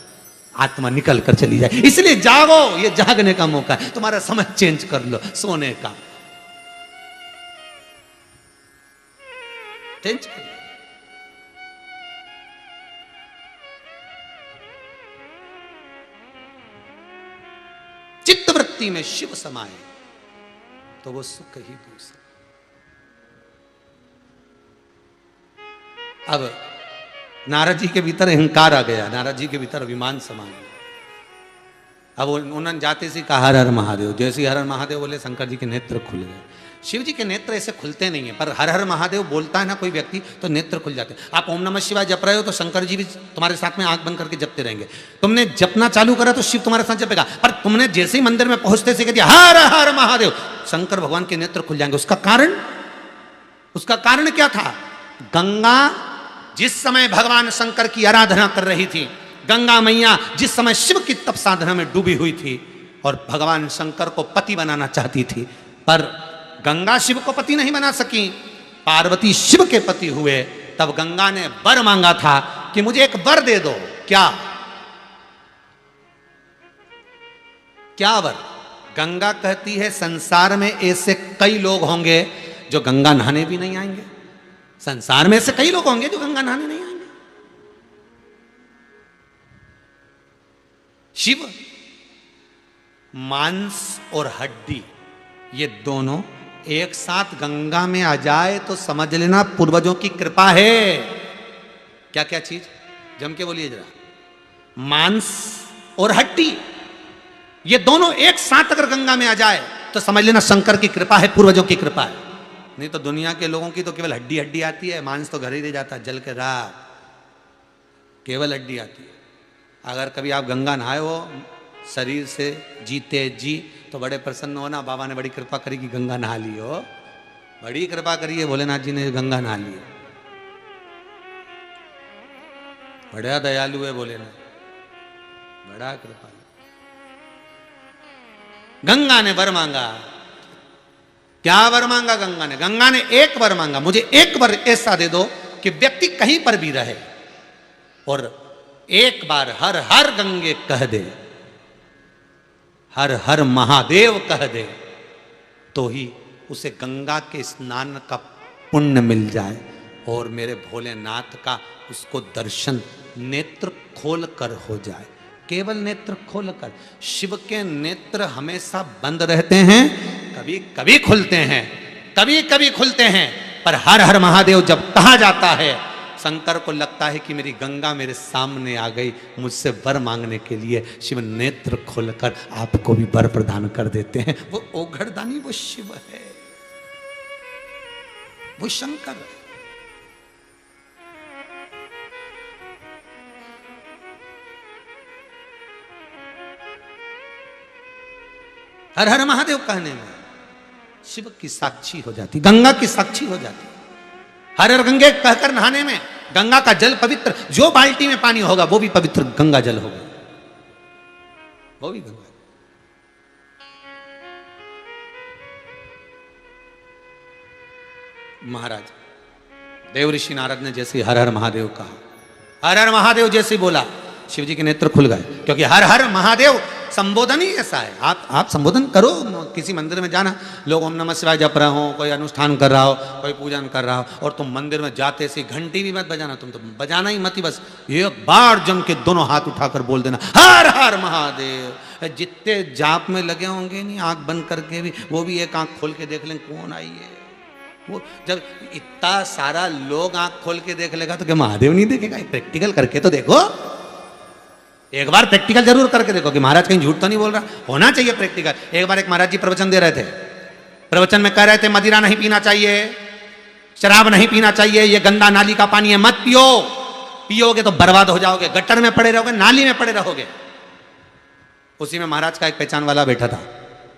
A: आत्मा निकल कर चली जाए। इसलिए जागो, ये जागने का मौका है, तुम्हारा समय चेंज कर लो सोने का, चेंज कर लो। चित्त वृत्ति व्यक्ति में शिव समाए तो वो सुख ही दूसरा। अब नारद जी के भीतर अहंकार आ गया, नारद जी के भीतर अभिमान समा गया। अब उन्होंने जाते से कहा हर हर महादेव, जैसे ही हर हर महादेव बोले शंकर जी के नेत्र खुल गए। शिव जी के नेत्र ऐसे खुलते नहीं है, पर हर हर महादेव बोलता है ना कोई व्यक्ति तो नेत्र खुल जाते हैं। आप ओम नमः शिवाय जप रहे हो तो शंकर जी भी तुम्हारे साथ में आंख बंद करके जपते रहेंगे। तुमने जपना चालू करा तो शिव तुम्हारे साथ जपेगा, पर तुमने जैसे ही मंदिर में पहुंचते से कह दिया हर हर महादेव, शंकर भगवान के नेत्र खुल जाएंगे। उसका कारण क्या था? गंगा जिस समय भगवान शंकर की आराधना कर रही थी, गंगा मैया जिस समय शिव की तप साधना में डूबी हुई थी और भगवान शंकर को पति बनाना चाहती थी, पर गंगा शिव को पति नहीं बना सकी, पार्वती शिव के पति हुए। तब गंगा ने वर मांगा था कि मुझे एक वर दे दो। क्या वर? गंगा कहती है संसार में ऐसे कई लोग होंगे जो गंगा नहाने भी नहीं आएंगे। संसार में ऐसे कई लोग होंगे जो गंगा नहाने नहीं आएंगे। शिव मांस और हड्डी ये दोनों एक साथ गंगा में आ जाए तो समझ लेना पूर्वजों की कृपा है। क्या क्या चीज? जम के बोलिए जरा। मांस और हड्डी ये दोनों एक साथ अगर गंगा में आ जाए तो समझ लेना शंकर की कृपा है, पूर्वजों की कृपा है। नहीं तो दुनिया के लोगों की तो केवल हड्डी हड्डी आती है, मांस तो घर ही रह जाता है, जल के राख, केवल हड्डी आती है। अगर कभी आप गंगा नहाए हो शरीर से जीते जी तो बड़े प्रसन्न हो ना, बाबा ने बड़ी कृपा करी कि गंगा नहा ली हो, बड़ी कृपा करी है भोलेनाथ जी ने गंगा नहा ली है, बड़ा दयालु है भोलेनाथ, बड़ा कृपा। गंगा ने वर मांगा। क्या वर मांगा गंगा ने? गंगा ने एक वर मांगा, मुझे एक वर ऐसा दे दो कि व्यक्ति कहीं पर भी रहे और एक बार हर हर गंगे कह दे, हर हर महादेव कह दे, तो ही उसे गंगा के स्नान का पुण्य मिल जाए और मेरे भोलेनाथ का उसको दर्शन नेत्र खोल कर हो जाए। केवल नेत्र खोल कर। शिव के नेत्र हमेशा बंद रहते हैं, कभी कभी खुलते हैं, कभी कभी खुलते हैं, पर हर हर महादेव जब कहा जाता है शंकर को लगता है कि मेरी गंगा मेरे सामने आ गई, मुझसे वर मांगने के लिए। शिव नेत्र खोलकर आपको भी वर प्रदान कर देते हैं। वो ओघड़दानी वो शिव है, वो शंकर है। हर हर महादेव कहने में शिव की साक्षी हो जाती, गंगा की साक्षी हो जाती। हर हर गंगे कहकर नहाने में गंगा का जल पवित्र, जो बाल्टी में पानी होगा वो भी पवित्र गंगा जल होगा, वो भी गंगा। महाराज देव ऋषि नारद ने जैसे हर हर महादेव कहा, हर हर महादेव जैसे बोला, शिव जी के नेत्र खुल गए। क्योंकि हर हर महादेव संबोधन ही ऐसा है। आप संबोधन करो, किसी मंदिर में जाना, लोग ओम नमः शिवाय जप रहे हो, कोई अनुष्ठान कर रहा हो, कोई पूजन कर रहा हो, और तुम मंदिर में जाते से घंटी भी मत बजाना, तुम तो बजाना ही मत ही, बस एक बार जम के दोनों हाथ उठाकर बोल देना हर हर महादेव। जितने जाप में लगे होंगे नहीं आंख बंद करके भी, वो भी एक आंख खोल के देख लें कौन आई है। वो जब इतना सारा लोग आंख खोल के देख लेगा तो क्या महादेव नहीं देखेगा? प्रैक्टिकल करके तो देखो, एक बार प्रैक्टिकल जरूर करके देखो कि महाराज कहीं झूठ तो नहीं बोल रहा। होना चाहिए प्रैक्टिकल। एक बार एक महाराज जी प्रवचन दे रहे थे, प्रवचन में कह रहे थे मदिरा नहीं पीना चाहिए, शराब नहीं पीना चाहिए, ये गंदा नाली का पानी है, मत पियो, पियोगे तो बर्बाद हो जाओगे, गटर में पड़े रहोगे, नाली में पड़े रहोगे। उसी में महाराज का एक पहचान वाला बैठा था,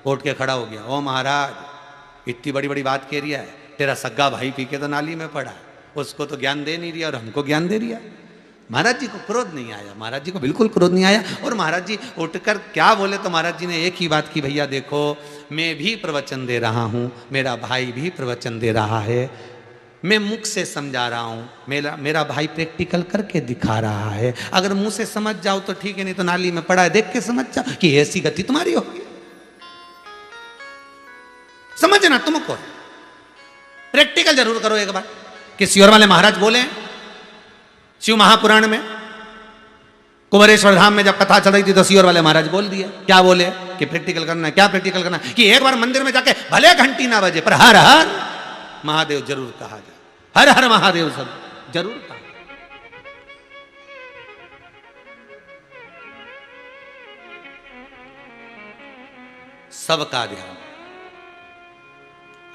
A: उठ के खड़ा हो गया, ओ महाराज इतनी बड़ी बड़ी बात कह रही है, तेरा सग्गा भाई पी के तो नाली में पड़ा, उसको तो ज्ञान दे नहीं रिया और हमको ज्ञान दे रिया। महाराज जी को क्रोध नहीं आया, महाराज जी को बिल्कुल क्रोध नहीं आया। और महाराज जी उठकर क्या बोले तो महाराज जी ने एक ही बात की, भैया देखो मैं भी प्रवचन दे रहा हूँ, मेरा भाई भी प्रवचन दे रहा है, मैं मुख से समझा रहा हूँ, मेरा भाई प्रैक्टिकल करके दिखा रहा है। अगर मुंह से समझ जाओ तो ठीक है, नहीं तो नाली में पड़ा है देख के समझ जाओ कि ऐसी गति तुम्हारी होगी। समझना तुमको, प्रैक्टिकल जरूर करो एक बार। किसी और वाले महाराज बोले शिव महापुराण में, कुबेरेश्वर धाम में जब कथा चल रही थी तो सियोर वाले महाराज बोल दिए, क्या बोले? कि प्रैक्टिकल करना है। क्या प्रैक्टिकल करना है? कि एक बार मंदिर में जाके भले घंटी ना बजे पर हर हर महादेव जरूर कहा जाए, हर हर महादेव सब जरूर कहा। सबका ध्यान।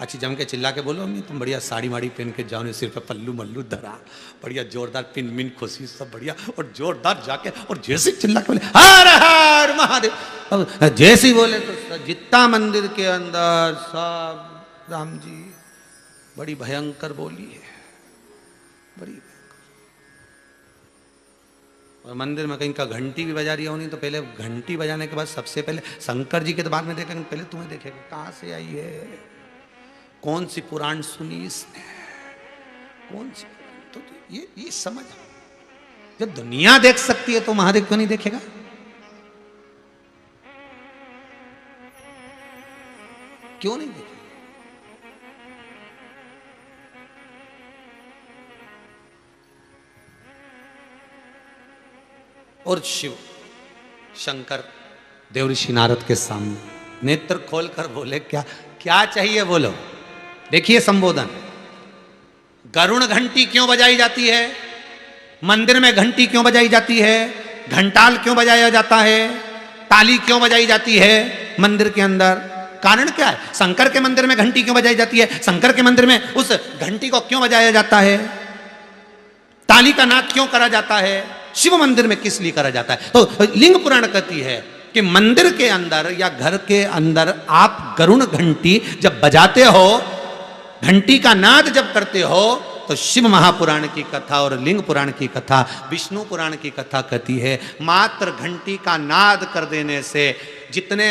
A: अच्छी जम के चिल्ला के बोलो, नहीं तुम बढ़िया साड़ी वाड़ी पहन के जाओ, नहीं सिर पे पल्लू मल्लू धरा, बढ़िया जोरदार पिन मिन खुशी सब बढ़िया, और जोरदार जाके और जैसे चिल्ला के बोले हर हर महादेव, अब जैसे ही बोले तो जितना मंदिर के अंदर सब राम जी बड़ी भयंकर बोली है, बड़ी भयंकर। और मंदिर में कहीं का घंटी भी बजा रही हो नहीं तो पहले घंटी बजाने के बाद सबसे पहले शंकर जी के बाद में देखेंगे, पहले तुम्हें देखेगा कहाँ से आई है, कौन सी पुराण सुनी इसने, कौन सी। तो ये समझ, जब दुनिया देख सकती है तो महादेव क्यों नहीं देखेगा? क्यों नहीं देखेगा? और शिव शंकर देव ऋषि नारद के सामने नेत्र खोलकर बोले क्या क्या चाहिए बोलो। देखिए संबोधन, गरुण घंटी क्यों बजाई जाती है, मंदिर में घंटी क्यों बजाई जाती है, घंटाल क्यों बजाया जाता है, ताली क्यों बजाई जाती है मंदिर के अंदर, कारण क्या है? शंकर के मंदिर में घंटी क्यों बजाई जाती है, शंकर के मंदिर में उस घंटी को क्यों बजाया जाता है, ताली का नाद क्यों करा जाता है, शिव मंदिर में किस लिए करा जाता है? तो लिंग पुराण कहती है कि मंदिर के अंदर या घर के अंदर आप गरुण घंटी जब बजाते हो, घंटी का नाद जब करते हो, तो शिव महापुराण की कथा और लिंग पुराण की कथा, विष्णु पुराण की कथा कहती है मात्र घंटी का नाद कर देने से जितने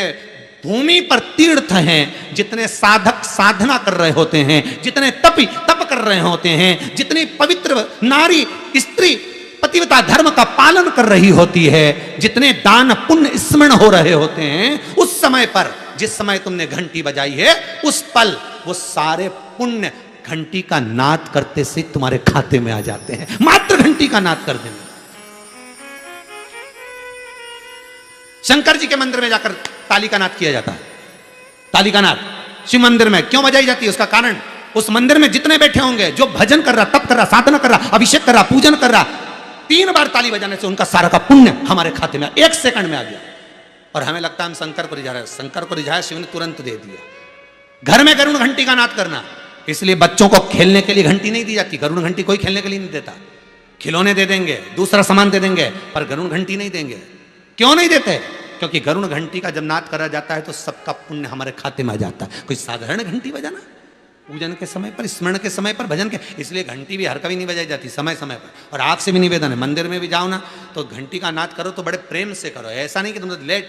A: भूमि पर तीर्थ हैं, जितने साधक साधना कर रहे होते हैं, जितने तपी तप कर रहे होते हैं, जितनी पवित्र नारी स्त्री पतिव्रता धर्म का पालन कर रही होती है, जितने दान पुण्य स्मरण हो रहे होते हैं, उस समय पर जिस समय तुमने घंटी बजाई है उस पल वो सारे पुण्य घंटी का नाद करते से तुम्हारे खाते में आ जाते हैं, मात्र घंटी का नाद कर देना। शंकर जी के मंदिर में जाकर ताली का नाद किया जाता है। ताली का नाद शिव मंदिर में क्यों बजाई जाती है? उसका कारण उस मंदिर में जितने बैठे होंगे, जो भजन कर रहा, तप कर रहा, साधना कर रहा, अभिषेक कर रहा, पूजन कर रहा, 3 बार ताली बजाने से उनका सारा का पुण्य हमारे खाते में 1 सेकंड में आ गया। और हमें लगता है हम शंकर को रिझा रहे हैं, शंकर को रिझाया, शिव ने तुरंत दे दिया। घर में गरुण घंटी का नाद करना, इसलिए बच्चों को खेलने के लिए घंटी नहीं दी जाती। गरुण घंटी कोई खेलने के लिए नहीं देता, खिलौने दे देंगे, दूसरा सामान दे देंगे, पर गरुण घंटी नहीं देंगे। क्यों नहीं देते? क्योंकि गरुण घंटी का जब नाद करा जाता है तो सबका पुण्य हमारे खाते में आ जाता है। कोई साधारण घंटी बजाना पूजन के समय पर, स्मरण के समय पर, भजन के, इसलिए घंटी भी हर कभी नहीं बजाई जाती, समय समय पर। और आपसे भी निवेदन है, मंदिर में भी जाओ ना तो घंटी का नाद करो तो बड़े प्रेम से करो। ऐसा नहीं कि तुम लेट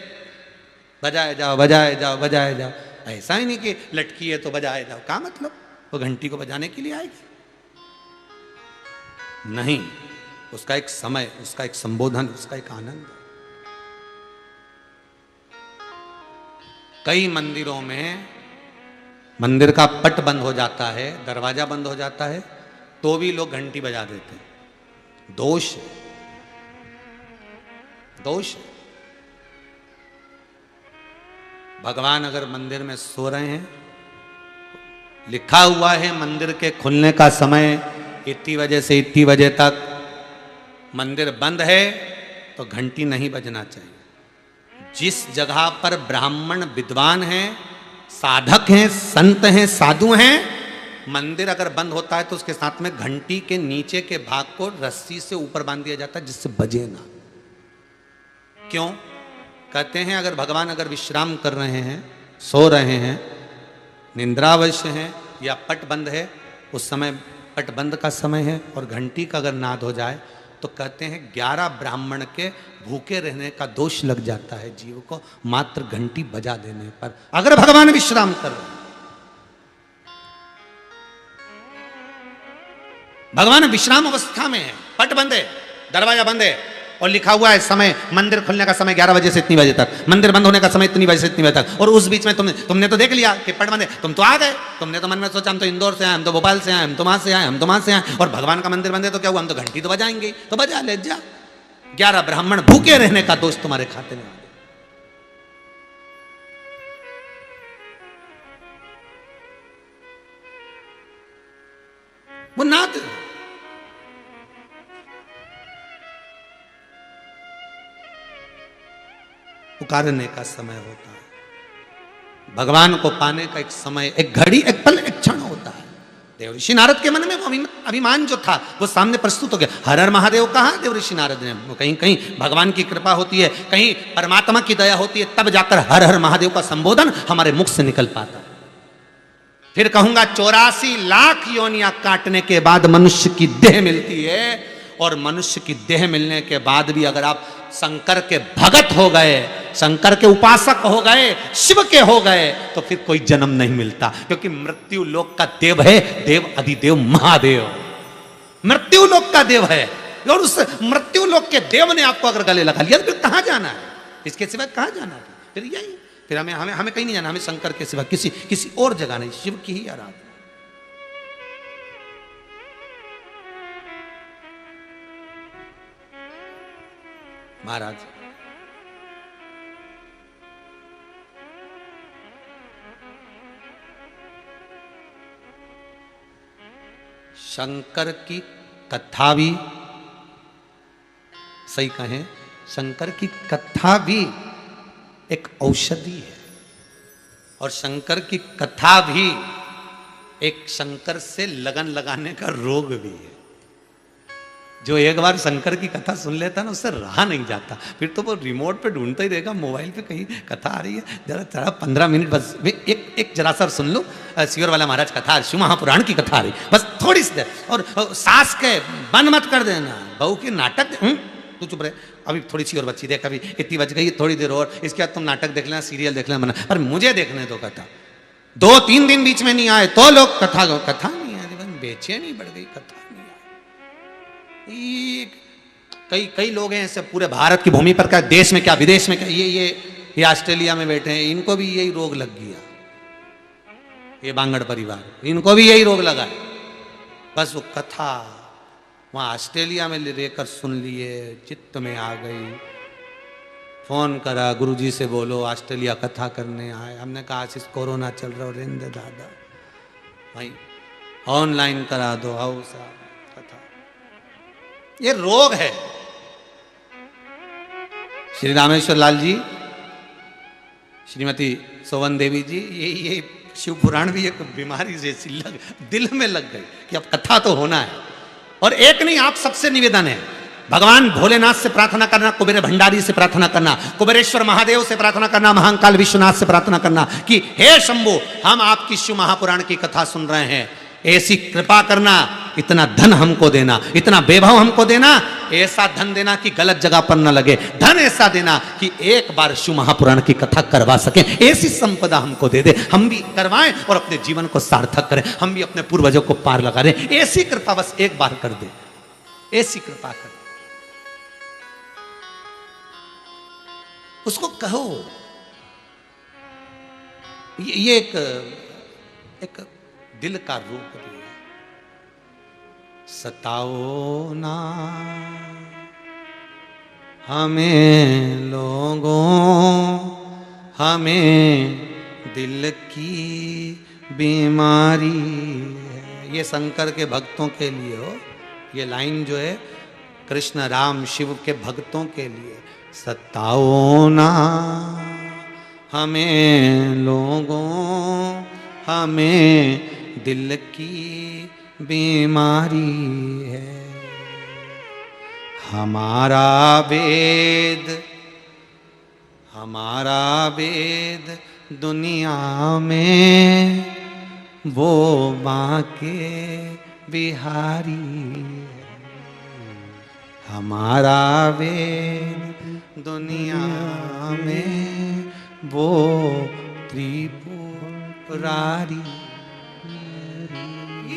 A: बजाए जाओ बजाए जाओ बजाए जाओ, ऐसा ही नहीं कि लटकी है तो बजाए जाओ। क्या मतलब? वो घंटी को बजाने के लिए आएगी? नहीं, उसका एक समय, उसका एक संबोधन, उसका एक आनंद। कई मंदिरों में मंदिर का पट बंद हो जाता है, दरवाजा बंद हो जाता है, तो भी लोग घंटी बजा देते हैं। दोष, दोष। भगवान अगर मंदिर में सो रहे हैं, लिखा हुआ है मंदिर के खुलने का समय इतनी बजे से इतनी बजे तक, मंदिर बंद है तो घंटी नहीं बजना चाहिए। जिस जगह पर ब्राह्मण विद्वान हैं, साधक हैं, संत हैं, साधु हैं, मंदिर अगर बंद होता है तो उसके साथ में घंटी के नीचे के भाग को रस्सी से ऊपर बांध दिया जाता है जिससे बजे ना। क्यों? कहते हैं अगर भगवान अगर विश्राम कर रहे हैं, सो रहे हैं, निंद्रावश्य है या पट बंद है, उस समय पट बंद का समय है और घंटी का अगर नाद हो जाए तो कहते हैं 11 ब्राह्मण के भूखे रहने का दोष लग जाता है जीव को, मात्र घंटी बजा देने पर, अगर भगवान विश्राम कर रहे। भगवान विश्राम अवस्था में है, पट बंद है, दरवाजा बंद है और लिखा हुआ है समय, मंदिर खुलने का समय 11 बजे से इतनी बजे तक, मंदिर बंद होने का समय इतनी बजे से इतनी बजे तक, और उस बीच में तुमने तो देख लिया कि पट बंद है, तुम तो आ गए, तुमने तो मन में सोचा हम तो इंदौर से आए, हम तो भोपाल से आए, हम तो वहां से आए, हम तो वहां से आए, और भगवान का मंदिर बंद है तो क्या हुआ, हम तो घंटी तो बजाएंगे, तो बजा ले जा। 11 ब्राह्मण भूखे रहने का दोष तुम्हारे खाते में आ गया। वो नाद पुकारने का समय होता है, भगवान को पाने का एक समय, एक घड़ी, एक पल, एक क्षण होता है। देव ऋषि नारद के मन में वो अभिमान जो था वो सामने प्रस्तुत हो गया। हर हर महादेव कहा देव ऋषि नारद ने, वो कहीं कहीं भगवान की कृपा होती है, कहीं परमात्मा की दया होती है, तब जाकर हर हर महादेव का संबोधन हमारे मुख से निकल पाता। फिर कहूंगा 84 लाख योनियां काटने के बाद मनुष्य की देह मिलती है, और मनुष्य की देह मिलने के बाद भी अगर आप शंकर के भगत हो गए, शंकर के उपासक हो गए, शिव के हो गए, तो फिर कोई जन्म नहीं मिलता, क्योंकि मृत्यु लोक का देव है देव अधिदेव महादेव, मृत्यु लोक का देव है। और उस मृत्यु लोक के देव ने आपको अगर गले लगा लिया तो फिर कहां जाना है? इसके सिवा कहां जाना है? फिर यही, फिर हमें हमें हमें कहीं नहीं जाना, हमें शंकर के सिवा किसी और जगह नहीं, शिव की ही आराधना। महाराज शंकर की कथा भी, सही कहें, शंकर की कथा भी एक औषधि है, और शंकर की कथा भी एक शंकर से लगन लगाने का रोग भी है। जो एक बार शंकर की कथा सुन लेता ना, उससे रहा नहीं जाता, फिर तो वो रिमोट पे ढूंढता ही रहेगा, मोबाइल पे कहीं कथा आ रही है, जरा 15 मिनट बस एक जरा सा सुन लो, सियोर वाला महाराज कथा, शिव महापुराण की कथा आ रही, बस थोड़ी सी देर, और सास के बंद मत कर देना, बहू के नाटक, तू चुप रहे, अभी थोड़ी सी और बच्ची देख, अभी इतनी बच गई, थोड़ी देर और, इसके बाद तुम नाटक देख लेना, सीरियल देख लेना, बना, पर मुझे देखने दो कथा। 2-3 दिन बीच में नहीं आए तो लोग कथा नहीं आ रही, बेचैनी बढ़ गई, कथा कई लोग हैं ऐसे पूरे भारत की भूमि पर, क्या देश में क्या विदेश में क्या, ये ऑस्ट्रेलिया में बैठे हैं, इनको भी यही रोग लग गया, ये बांगड़ परिवार, इनको भी यही रोग लगा है। बस वो कथा वहां ऑस्ट्रेलिया में लेकर सुन लिए, चित्त में आ गई, फोन करा, गुरुजी से बोलो ऑस्ट्रेलिया कथा करने आए, हमने कहा आशीष कोरोना चल रहा है, रेंदे दादा भाई ऑनलाइन करा दो, आओ साहब कथा, ये रोग है। श्री रामेश्वर लाल जी, श्रीमती सोवन देवी जी, ये शिव पुराण भी एक बीमारी जैसी दिल में लग गई कि अब कथा तो होना है। और एक नहीं, आप सबसे निवेदन है, भगवान भोलेनाथ से प्रार्थना करना, कुबेर भंडारी से प्रार्थना करना, कुबेरेश्वर महादेव से प्रार्थना करना, महाकाल विश्वनाथ से प्रार्थना करना कि हे शंभु, हम आपकी शिव महापुराण की कथा सुन रहे हैं, ऐसी कृपा करना, इतना धन हमको देना, इतना वैभव हमको देना, ऐसा धन देना कि गलत जगह पर न लगे, धन ऐसा देना कि एक बार शिव महापुराण की कथा करवा सके, ऐसी संपदा हमको दे दे, हम भी करवाएं और अपने जीवन को सार्थक करें, हम भी अपने पूर्वजों को पार लगा दें, ऐसी कृपा बस एक बार कर दे, ऐसी कृपा कर, उसको कहो। ये एक दिल का रूप भी है, सताओ ना हमें लोगों, हमें दिल की बीमारी है। ये शंकर के भक्तों के लिए हो, ये लाइन जो है कृष्ण राम शिव के भक्तों के लिए, सताओ ना हमें लोगों, हमें दिल की बीमारी है, हमारा वेद दुनिया में वो बांके बिहारी है, हमारा वेद दुनिया में वो त्रिपुरारी।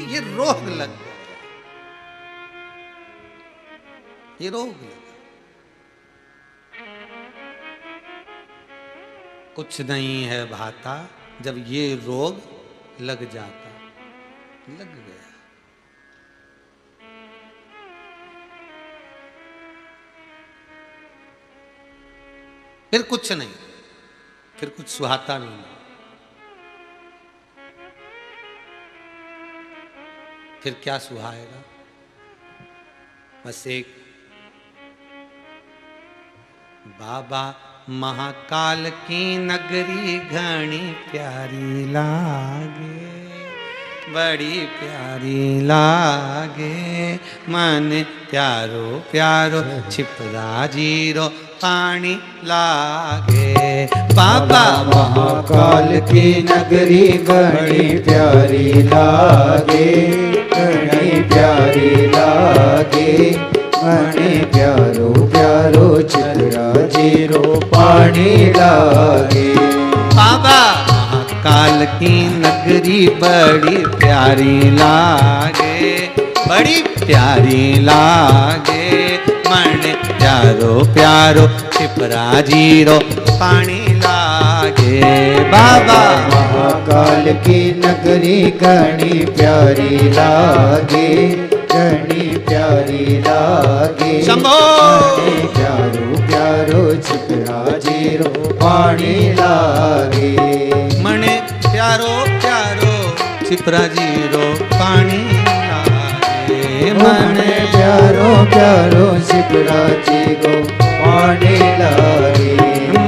A: ये रोग लग गया, ये रोग लग गया। कुछ नहीं है भाता जब ये रोग लग जाता, लग गया। फिर कुछ नहीं, फिर कुछ सुहाता नहीं, फिर क्या सुहाएगा। बस एक बाबा महाकाल की नगरी घनी प्यारी लागे, बड़ी प्यारी लागे, मन प्यारो प्यारो छिपरा जीरो पानी लागे। बाबा
B: महाकाल की नगरी घनी प्यारी लागे, घनी प्यारी लागे, मने प्यारो प्यारो चित्रा जीरो पानी लागे।
A: बाबा महाकाल की नगरी बड़ी प्यारी लागे, बड़ी प्यारी लागे, मन प्यारो प्यारो छिपरा जीरो पानी लागे। बाबा
B: महाकाल की नगरी घनी प्यारी लागे, घनी प्यारी लागे,
A: शंभो
B: मने प्यारो प्यारो छिपरा जीरो पानी लागे।
A: मने प्यारो प्यारो छिपरा जीरो पानी लागे।
B: मने प्यारो प्यारो छिपरा जीरो पानी लागे।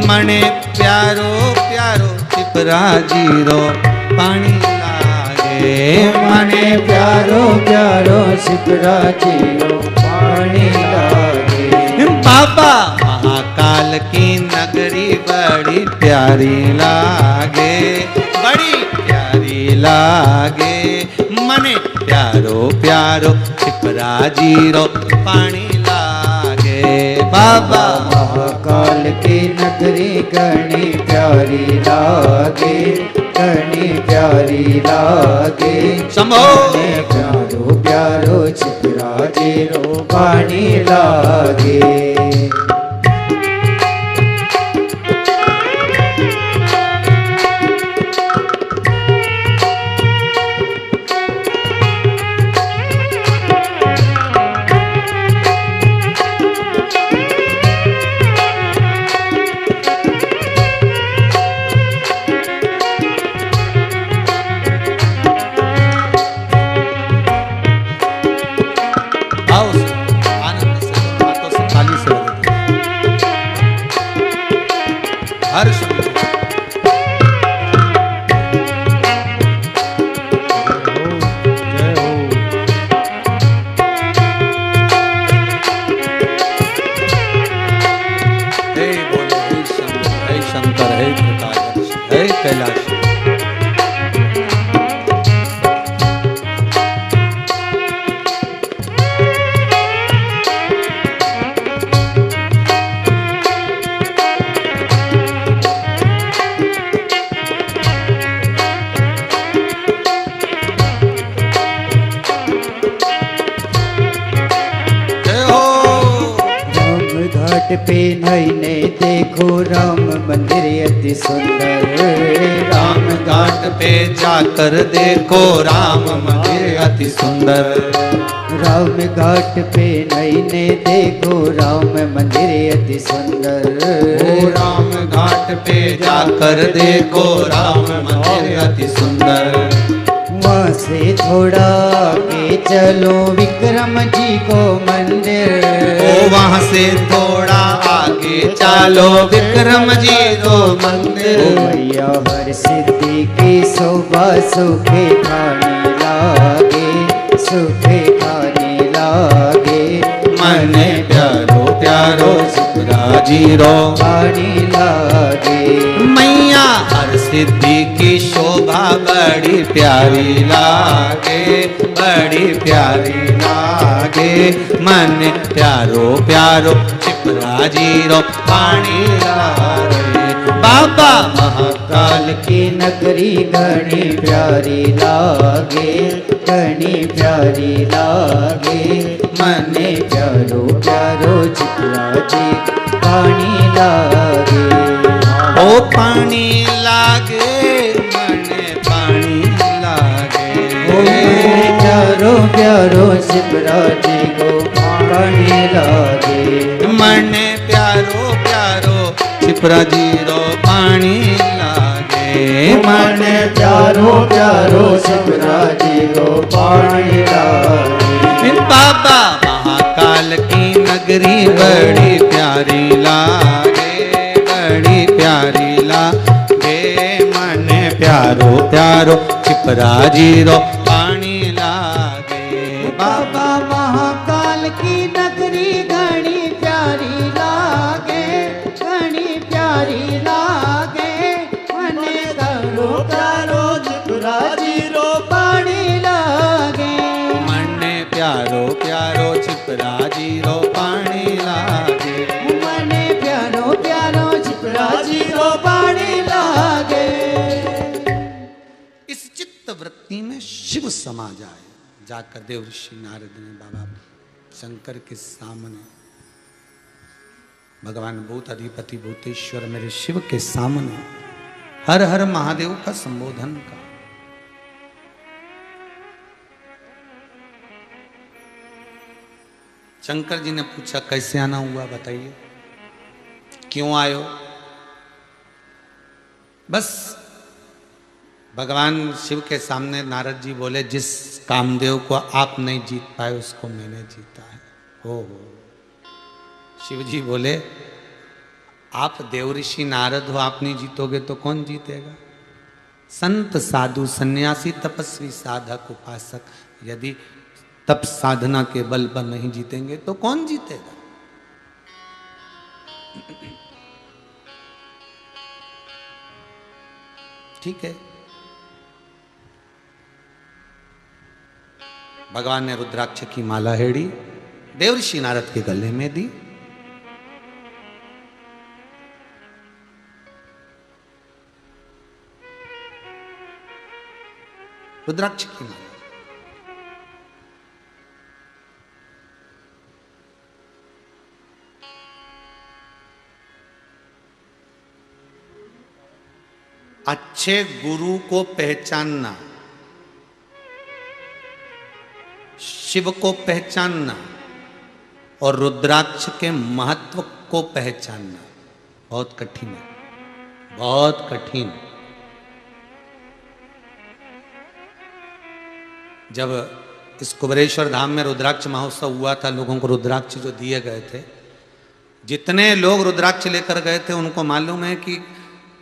A: मने प्यारो प्यारो छिपरा जीरो पानी लागे।
B: मने प्यारो प्यारो छिपरा जीरो पानी लागे।
A: बाबा महाकाल की नगरी बड़ी प्यारी लागे, बड़ी प्यारी लागे, मने प्यारो प्यारो छिपरा जीरो पानी लागे। बाबा
B: महाकाल की नगरी घनी प्यारी लागे, घनी प्यारी लागे,
A: शंभो
B: मने प्यारो प्यारो छिपरा जीरो पानी लागे।
A: आओ आनंद से हाथों से ताली से बजाते हैं। हर शब्द हे बोलो हे शंकर, हे शंकर, हे प्रकाश, हे कैलाश।
B: घाट पे नैने देखो राम मंदिर अति सुंदर।
A: राम घाट पे जाकर देखो राम मंदिर अति सुंदर।
B: राम घाट पे नैने देखो राम मंदिर अति सुंदर।
A: ओ राम घाट पे जाकर देखो राम मंदिर अति सुंदर।
B: वहाँ से थोड़ा आगे चलो विक्रम जी को मंदिर।
A: ओ वहाँ से थोड़ा आगे चलो विक्रम जी को मंदिर।
B: ओ भैया हर सिद्धि की शोभा सुखे खाने लागे, सुखे खाने लागे,
A: मन प्यारो प्यारो छिपरा जीरो
B: पानी लागे।
A: मैया हर सिद्धि की शोभा बड़ी प्यारी लागे, बड़ी प्यारी लागे, मन प्यारो प्यारो छिपरा जीरो पानी लागे। बाबा
B: महाकाल की नगरी घनी प्यारी लागे, घनी प्यारी लागे, मने प्यारो प्यारो छिपरा जी पानी लागे।
A: ओ पानी लागे, मन पानी लागे।
B: ओ मने प्यारो प्यारो छिपरा जी को पानी लागे।
A: मन प्यारो प्यारो छिपरा जीरो पानी लागे।
B: मन प्यारो प्यारो शिवराजी रो पानी लागे।
A: बाबा महाकाल की नगरी बड़ी प्यारी लागे, बड़ी प्यारी लागे मन प्यारो प्यारो छिपराजी रो पानी लागे।
B: बाबा महाकाल की नगरी घनी प्यारी लागे, घनी प्यारी लागे मन प्यारो प्यारो छिपराजी रो पानी लागे।
A: मन प्यारो प्यारो छिपराजी रो पानी लागे,
B: मन प्यारो प्यारो छिपराजी रो पानी लागे।
A: इस चित्त वृत्ति में शिव समा जाए। जाकर देव ऋषि नारद ने बाबा शंकर के सामने, भगवान भूत अधिपति भूतेश्वर मेरे शिव के सामने हर हर महादेव का संबोधन का। शंकर जी ने पूछा कैसे आना हुआ बताइए, क्यों आयो? बस भगवान शिव के सामने नारद जी बोले, जिस कामदेव को आप नहीं जीत पाए उसको मैंने जीता है। हो शिव जी बोले, आप देव ऋषि नारद हो, आप नहीं जीतोगे तो कौन जीतेगा? संत साधु सन्यासी तपस्वी साधक उपासक यदि तप साधना के बल पर नहीं जीतेंगे तो कौन जीतेगा? ठीक है। भगवान ने रुद्राक्ष की माला हेड़ी, देव ऋषि नारद के गले में दी। रुद्राक्ष की माला अच्छे गुरु को पहचानना, शिव को पहचानना और रुद्राक्ष के महत्व को पहचानना बहुत कठिन है, बहुत कठिन। जब इस कुबेरेश्वर धाम में रुद्राक्ष महोत्सव हुआ था, लोगों को रुद्राक्ष जो दिए गए थे, जितने लोग रुद्राक्ष लेकर गए थे उनको मालूम है कि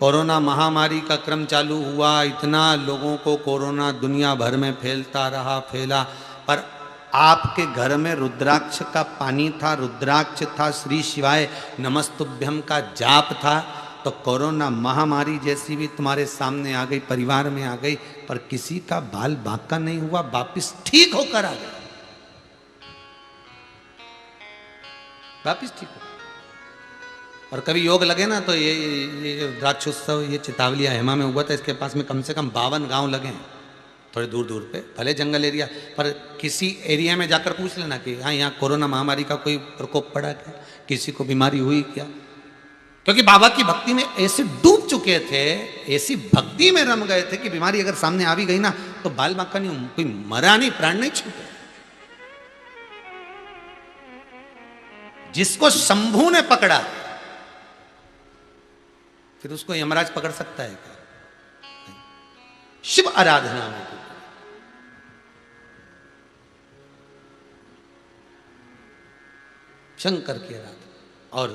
A: कोरोना महामारी का क्रम चालू हुआ, इतना लोगों को कोरोना दुनिया भर में फैलता रहा, फैला, पर आपके घर में रुद्राक्ष का पानी था, रुद्राक्ष था, श्री शिवाय नमस्तुभ्यम का जाप था, तो कोरोना महामारी जैसी भी तुम्हारे सामने आ गई, परिवार में आ गई, पर किसी का बाल बांका नहीं हुआ, वापिस ठीक होकर आ गया, वापिस ठीक हो। और कभी योग लगे ना तो ये रुद्राक्षोत्सव ये चितावलिया हेमा में हुआ था, इसके पास में कम से कम 52 गांव लगे हैं, थोड़े दूर दूर पे, भले जंगल एरिया, पर किसी एरिया में जाकर पूछ लेना कि हाँ यहाँ कोरोना महामारी का कोई प्रकोप पड़ा क्या, किसी को बीमारी हुई क्या, क्योंकि बाबा की भक्ति में ऐसे डूब चुके थे, ऐसी भक्ति में रम गए थे कि बीमारी अगर सामने आ भी गई ना तो बाल बांका नहीं, कोई मरा नहीं, प्राण नहीं छूटे। जिसको शंभू ने पकड़ा फिर उसको यमराज पकड़ सकता है क्या? शिव आराधना में शंकर की आराधना और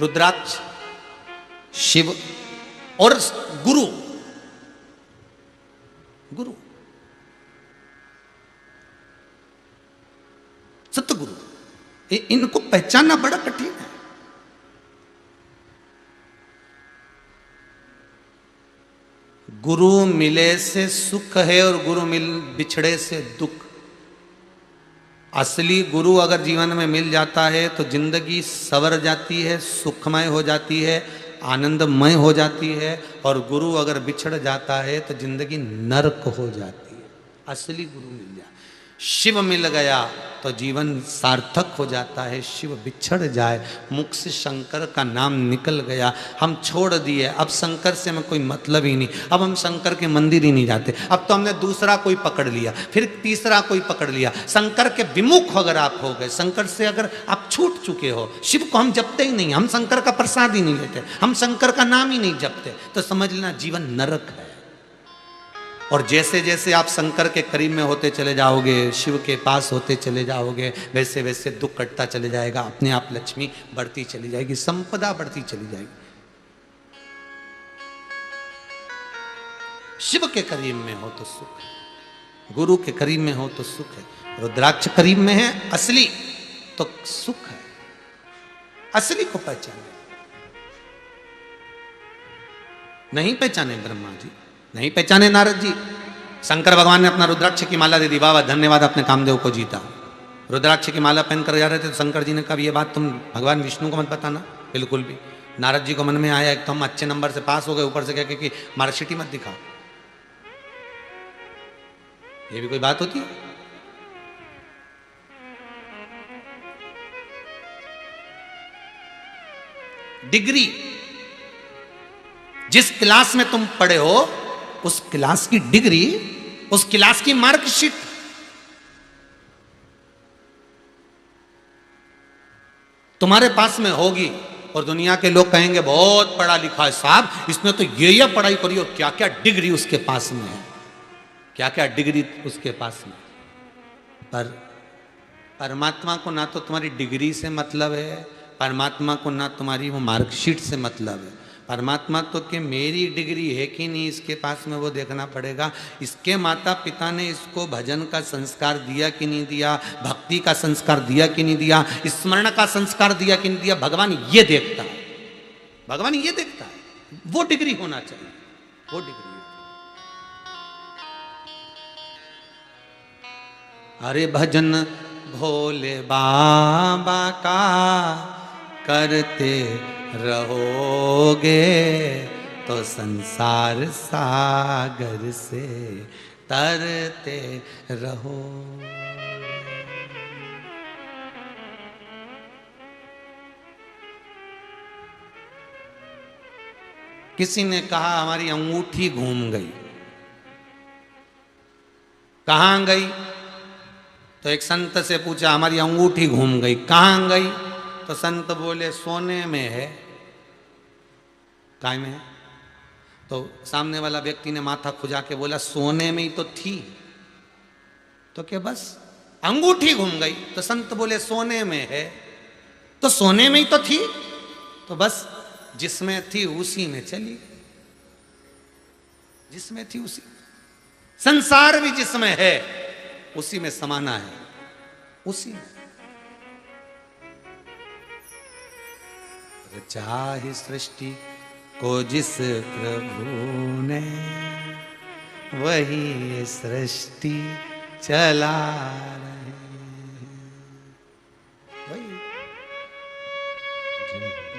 A: रुद्राक्ष शिव और गुरु, गुरु सतगुरु, इनको पहचानना बड़ा कठिन है। गुरु मिले से सुख है और गुरु बिछड़े से दुख। असली गुरु अगर जीवन में मिल जाता है तो जिंदगी संवर जाती है, सुखमय हो जाती है, आनंदमय हो जाती है, और गुरु अगर बिछड़ जाता है तो जिंदगी नरक हो जाती है। असली गुरु मिल जाए। शिव मिल गया तो जीवन सार्थक हो जाता है, शिव बिछड़ जाए मुख से शंकर का नाम निकल गया, हम छोड़ दिए, अब शंकर से हमें कोई मतलब ही नहीं, अब हम शंकर के मंदिर ही नहीं जाते, अब तो हमने दूसरा कोई पकड़ लिया, फिर तीसरा कोई पकड़ लिया। शंकर के विमुख अगर आप हो गए, शंकर से अगर आप छूट चुके हो, शिव को हम जपते ही नहीं, हम शंकर का प्रसाद ही नहीं लेते, हम शंकर का नाम ही नहीं जपते, तो समझ लेना जीवन नरक है। और जैसे जैसे आप शंकर के करीब में होते चले जाओगे, शिव के पास होते चले जाओगे, वैसे वैसे दुख कटता चले जाएगा, अपने आप लक्ष्मी बढ़ती चली जाएगी, संपदा बढ़ती चली जाएगी। शिव के करीब में हो तो सुख है, गुरु के करीब में हो तो सुख है, रुद्राक्ष करीब में है असली तो सुख है। असली को पहचाने, नहीं पहचाने ब्रह्मा जी, नहीं पहचाने नारद जी, शंकर भगवान ने अपना रुद्राक्ष की माला दे दी, वाह धन्यवाद, अपने कामदेव को जीता। रुद्राक्ष की माला पहन कर जा रहे थे तो शंकर जी ने कहा ये बात तुम भगवान विष्णु को मत बताना, बिल्कुल भी। नारद जी को मन में आया एक तो हम अच्छे नंबर से पास हो गए, ऊपर से कह के कि मार्कशीट ही मत दिखाओ, ये भी कोई बात होती है? डिग्री, जिस क्लास में तुम पढ़े हो उस क्लास की डिग्री, उस क्लास की मार्कशीट, तुम्हारे पास में होगी और दुनिया के लोग कहेंगे बहुत पढ़ा लिखा है साहब, इसने तो ये पढ़ाई करी, और क्या क्या डिग्री उसके पास में है, क्या क्या डिग्री उसके पास में। पर परमात्मा को ना तो तुम्हारी डिग्री से मतलब है, परमात्मा को ना तुम्हारी वो मार्कशीट से मतलब है। परमात्मा तो कि मेरी डिग्री है कि नहीं इसके पास में वो देखना पड़ेगा, इसके माता पिता ने इसको भजन का संस्कार दिया कि नहीं दिया, भक्ति का संस्कार दिया कि नहीं दिया, स्मरण का संस्कार दिया कि नहीं दिया, भगवान ये देखता है, भगवान ये देखता है, वो डिग्री होना चाहिए, वो डिग्री। अरे भजन भोले बाबा का करते रहोगे तो संसार सागर से तरते रहो। किसी ने कहा हमारी अंगूठी घूम गई, कहां गई? तो एक संत से पूछा हमारी अंगूठी घूम गई, कहां गई? तो संत बोले सोने में है। काय में है? तो सामने वाला व्यक्ति ने माथा खुजा के बोला सोने में ही तो थी। तो क्या बस अंगूठी घूम गई? तो संत बोले सोने में है, तो सोने में ही तो थी, तो बस जिसमें थी उसी में चली गई, जिसमें थी उसी। संसार भी जिसमें है उसी में समाना है, उसी में। चाहे सृष्टि को जिस प्रभु ने वही सृष्टि चला रहे हैं। वही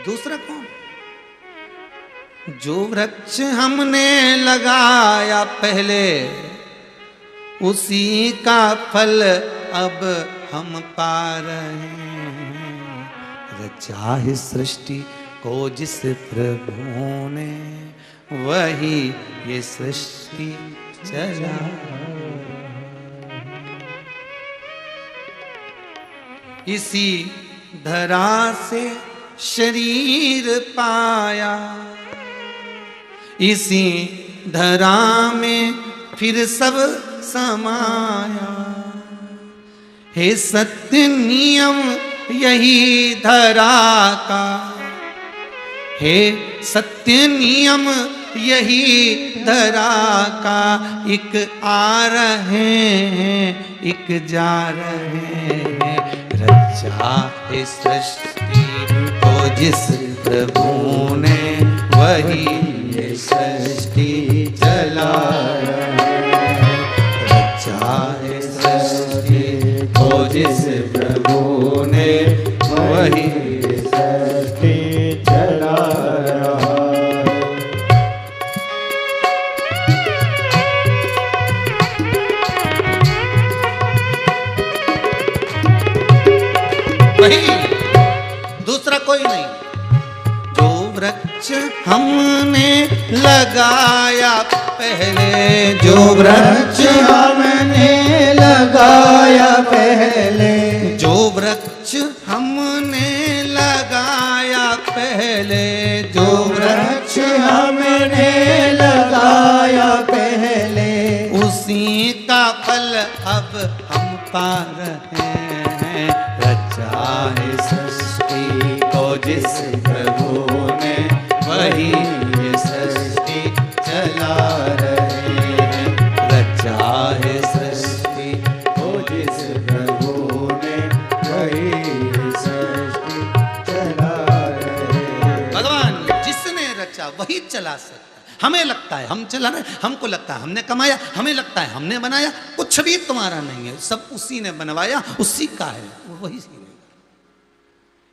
A: दूसरा कौन? जो वृक्ष हमने लगाया पहले उसी का फल अब हम पा रहे हैं। चाहे सृष्टि को जिस प्रभु ने वही ये सृष्टि चला। इसी धरा से शरीर पाया, इसी धरा में फिर सब समाया। हे सत्य नियम यही धरा का, हे सत्य नियम यही धरा का। एक आ रहे हैं एक जा रहे हैं। रचा है सृष्टि को जिस प्रभु ने वही ये सृष्टि चला रहा है। रचा है सृष्टि को जिस प्रभु ने वही सृष्टि चला रहा है। वृक्ष हमने लगाया पहले, जो
B: वृक्ष हमने लगाया पहले,
A: जो वृक्ष हमने लगाया पहले,
B: जो वृक्ष हमने लगाया पहले,
A: उसी का फल अब हम पा रहे हैं। रचा है सृष्टि को जिस प्रभु ने, वही ये सृष्टि चला रहे हैं। रचा है सृष्टि
B: को जिस प्रभु ने, वही ये सृष्टि चला रहे हैं।
A: भगवान जिसने रचा वही चला सकता है। हमें लगता है हम चला रहे, हमको लगता है हमने कमाया, हमें लगता है हमने बनाया, कुछ भी तुम्हारा नहीं है, सब उसी ने बनवाया, उसी का है, वो वही सी।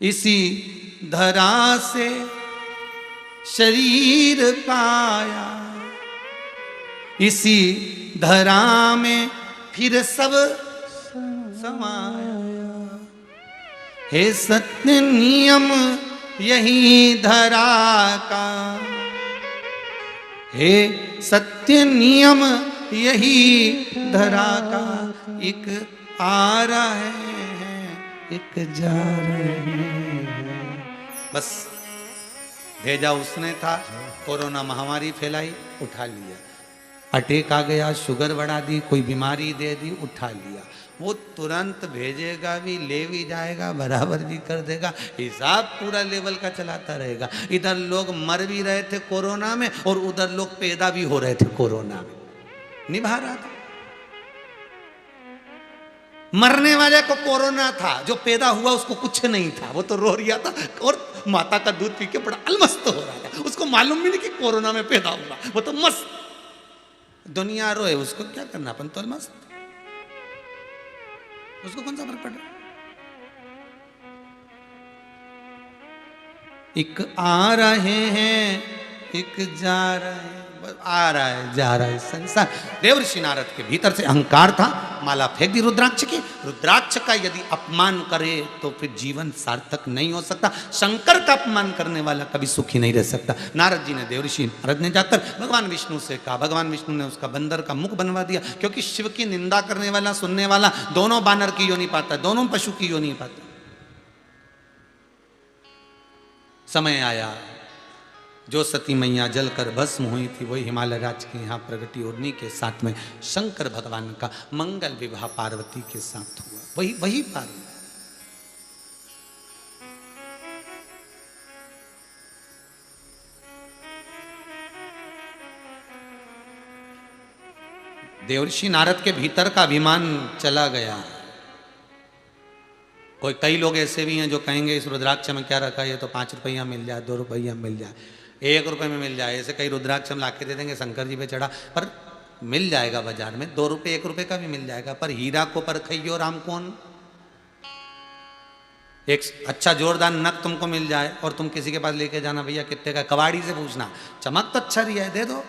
A: इसी धरा से शरीर पाया, इसी धरा में फिर सब समाया। हे सत्य नियम यही धरा का, हे सत्य नियम यही धरा का। एक आ रहे हैं, एक जा रहे हैं। बस भेजा उसने था, कोरोना महामारी फैलाई, उठा लिया। अटैक आ गया, शुगर बढ़ा दी, कोई बीमारी दे दी, उठा लिया। वो तुरंत भेजेगा भी, ले भी जाएगा, बराबर भी कर देगा, हिसाब पूरा लेवल का चलाता रहेगा। इधर लोग मर भी रहे थे कोरोना में और उधर लोग पैदा भी हो रहे थे कोरोना में, निभा रहा था। मरने वाले को कोरोना था, जो पैदा हुआ उसको कुछ नहीं था, वो तो रो रिया था और माता का दूध पी के बड़ा अलमस्त हो रहा था। उसको मालूम भी नहीं कि कोरोना में पैदा हुआ, वो तो मस्त। दुनिया रोए, उसको क्या करना, अपन तो मस्त, उसको कौन सा फर्क पड़ रहा। एक आ रहे हैं, एक जा रहे हैं, आ रहा है जा रहा है संसार। देवर्षि नारद के भीतर से अहंकार था, माला फेंक दी रुद्राक्ष की। रुद्राक्ष का यदि अपमान करे तो फिर जीवन सार्थक नहीं हो सकता। शंकर का अपमान करने वाला कभी सुखी नहीं रह सकता। नारद जी ने, देवर्षि नारद ने जाकर भगवान विष्णु से कहा, भगवान विष्णु ने उसका बंदर का मुख बनवा दिया, क्योंकि शिव की निंदा करने वाला, सुनने वाला दोनों बानर की योनि पाता है, दोनों पशु की योनि पाता है। समय आया, जो सती मैया जलकर भस्म हुई थी वही हिमालय राज के यहाँ प्रगति, उड़नी के साथ में शंकर भगवान का मंगल विवाह पार्वती के साथ हुआ, वही पार्वती। देवर्षि नारद के भीतर का अभिमान चला गया। कई लोग ऐसे भी हैं जो कहेंगे इस रुद्राक्ष में क्या रखा है, ये तो 5 रुपया मिल जाए, 2 रुपया मिल जाए, 1 रुपये में मिल जाए। ऐसे कई रुद्राक्ष हम लाके दे देंगे, शंकर जी पे चढ़ा, पर मिल जाएगा बाजार में, 2 रुपये 1 रुपये का भी मिल जाएगा। पर हीरा को परखइयो राम कौन। एक अच्छा जोरदार नग तुमको मिल जाए और तुम किसी के पास लेके जाना, भैया कितने का, कबाड़ी से पूछना, चमक तो अच्छा रिया है, दे दो,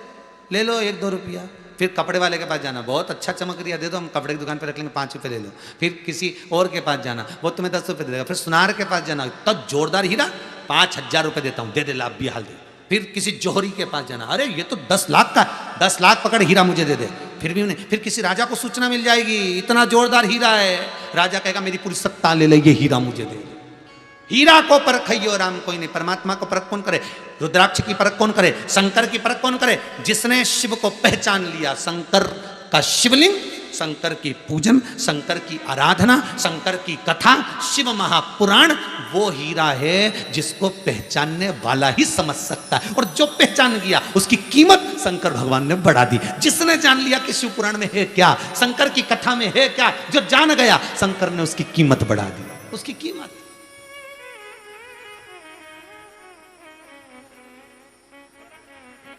A: ले लो 1-2 रुपया। फिर कपड़े वाले के पास जाना, बहुत अच्छा चमक रिया, दे दो, हम कपड़े की दुकान पर रख लेंगे, 5 रुपये ले लो। फिर किसी और के पास जाना, वो तुम्हें 10 रुपये दे देगा। फिर सुनार के पास जाना, तब जोरदार हीरा 5000 रुपये देता हूँ, दे दे लाभ भी हाल दे। फिर किसी जौहरी के पास जाना, अरे ये तो 10 लाख का, 10 लाख पकड़ हीरा मुझे दे दे, फिर भी उन्हें। फिर किसी राजा को सूचना मिल जाएगी इतना जोरदार हीरा है, राजा कहेगा मेरी पूरी सत्ता ले ले, ये हीरा मुझे दे। हीरा को परखइयो राम कोई नहीं। परमात्मा को परख कौन करे, रुद्राक्ष की परख कौन करे, शंकर की परख कौन करे, जिसने शिव को पहचान लिया। शंकर का शिवलिंग, शंकर की पूजन, शंकर की आराधना, शंकर की कथा, शिव महापुराण, वो हीरा है जिसको पहचानने वाला ही समझ सकता है। और जो पहचान गया उसकी कीमत शंकर भगवान ने बढ़ा दी। जिसने जान लिया कि शिव पुराण में है क्या, शंकर की कथा में है क्या, जो जान गया, शंकर ने उसकी कीमत बढ़ा दी, उसकी कीमत।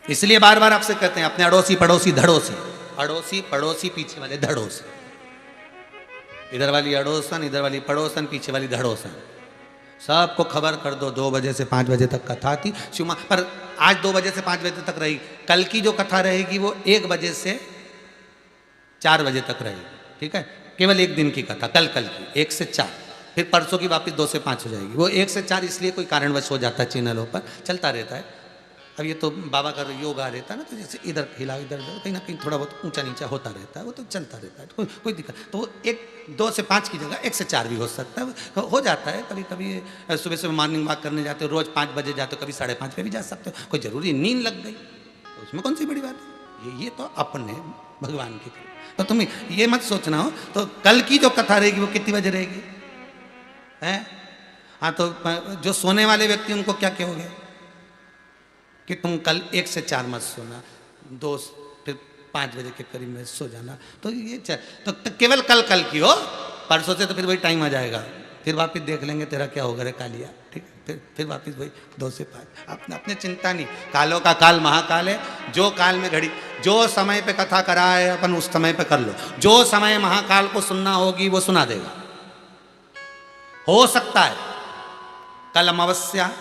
A: इसलिए बार बार आपसे कहते हैं अपने अड़ोसी पड़ोसी धड़ों से, अड़ोसी पड़ोसी पीछे वाले धड़ों से, इधर वाली अड़ोसन, इधर वाली पड़ोसन, पीछे वाली धड़ोसन, सबको खबर कर दो। 2 बजे से 5 बजे तक कथा थी शिव, पर आज 2 बजे से 5 बजे तक रहेगी। कल की जो कथा रहेगी वो 1 बजे से 4 बजे तक रहेगी, ठीक है, केवल 1 दिन की कथा, कल की 1 से 4। फिर परसों की वापस 2 से 5 हो जाएगी। वो 1 से 4 इसलिए कोई कारणवश हो जाता है, चैनलों पर चलता रहता है। अब ये तो बाबा का योगा रहता है ना, तो जैसे इधर हिला इधर उधर, कहीं ना कहीं थोड़ा बहुत ऊंचा नीचा होता रहता है, वो तो चलता रहता है, कोई दिक्कत। तो वो 2 से 5 की जगह 1 से 4 भी हो सकता है, हो जाता है कभी कभी। सुबह सुबह मॉर्निंग वॉक करने जाते हो, रोज़ 5 बजे जाते हो, कभी 5:30 पे भी जा सकते हो, कोई ज़रूरी नहीं, नींद लग गई तो उसमें कौन सी बड़ी बात है। ये तो अपने भगवान की कृपा। तो तुम ये मत सोचना हो। तो कल की जो कथा रहेगी वो कितनी बजे रहेगी है? हाँ, तो जो सोने वाले व्यक्ति उनको क्या कहोगे कि तुम कल 1 से 4 मत सोना, 2 फिर 5 बजे के करीब में सो जाना। तो ये तो केवल कल की हो, परसों से तो फिर वही टाइम आ जाएगा, फिर वापस देख लेंगे तेरा क्या होगा रे कालिया, ठीक है। फिर वापस वही 2 से 5। अपने चिंता नहीं, कालों का काल महाकाल है। जो काल में घड़ी, जो समय पे कथा करा है अपन उस समय पे कर लो। जो समय महाकाल को सुनना होगी वो सुना देगा। हो सकता है कल अमावस्या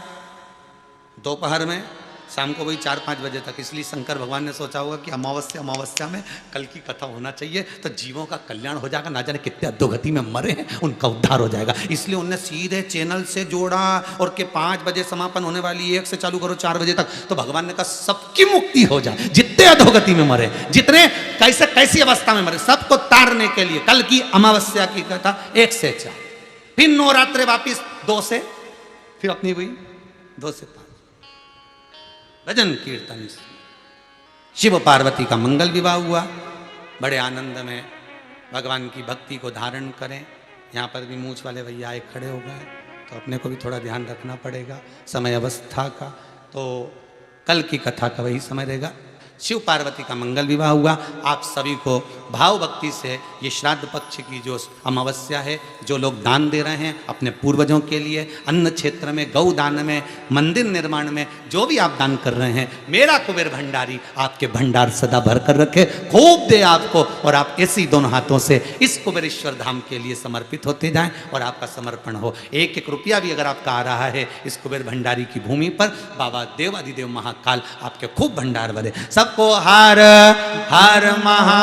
A: दोपहर में, शाम को वही 4-5 बजे तक, इसलिए शंकर भगवान ने सोचा होगा कि अमावस्या में कल की कथा होना चाहिए, तो जीवों का कल्याण हो जाएगा। ना जाने कितने अधोगति में मरे हैं, उनका उद्धार हो जाएगा। इसलिए उन्होंने सीधे चैनल से जोड़ा और के 5 बजे समापन होने वाली, 1 से चालू करो 4 बजे तक। तो भगवान ने कहा सबकी मुक्ति हो जाए, जितने अधोगति में मरे, जितने कैसी अवस्था में मरे, सबको तारने के लिए कल की अमावस्या की कथा 1 से 4, फिर नवरात्रे वापिस 2 से, फिर अपनी हुई 2 से 5 भजन कीर्तन। शिव पार्वती का मंगल विवाह हुआ, बड़े आनंद में भगवान की भक्ति को धारण करें। यहाँ पर भी मूछ वाले भैया आए खड़े हो गए, तो अपने को भी थोड़ा ध्यान रखना पड़ेगा समय अवस्था का। तो कल की कथा का वही समय रहेगा। शिव पार्वती का मंगल विवाह हुआ। आप सभी को भाव भक्ति से ये श्राद्ध पक्ष की जो अमावस्या है, जो लोग दान दे रहे हैं अपने पूर्वजों के लिए, अन्न क्षेत्र में, गौ दान में, मंदिर निर्माण में, जो भी आप दान कर रहे हैं, मेरा कुबेर भंडारी आपके भंडार सदा भर कर रखे, खूब दे आपको, और आप ऐसी दोनों हाथों से इस कुबेरेश्वर धाम के लिए समर्पित होते जाएं और आपका समर्पण हो। 1-1 रुपया भी अगर आपका आ रहा है इस कुबेर भंडारी की भूमि पर, बाबा देवाधिदेव महाकाल आपके खूब भंडार भरे। सबको हर हर महा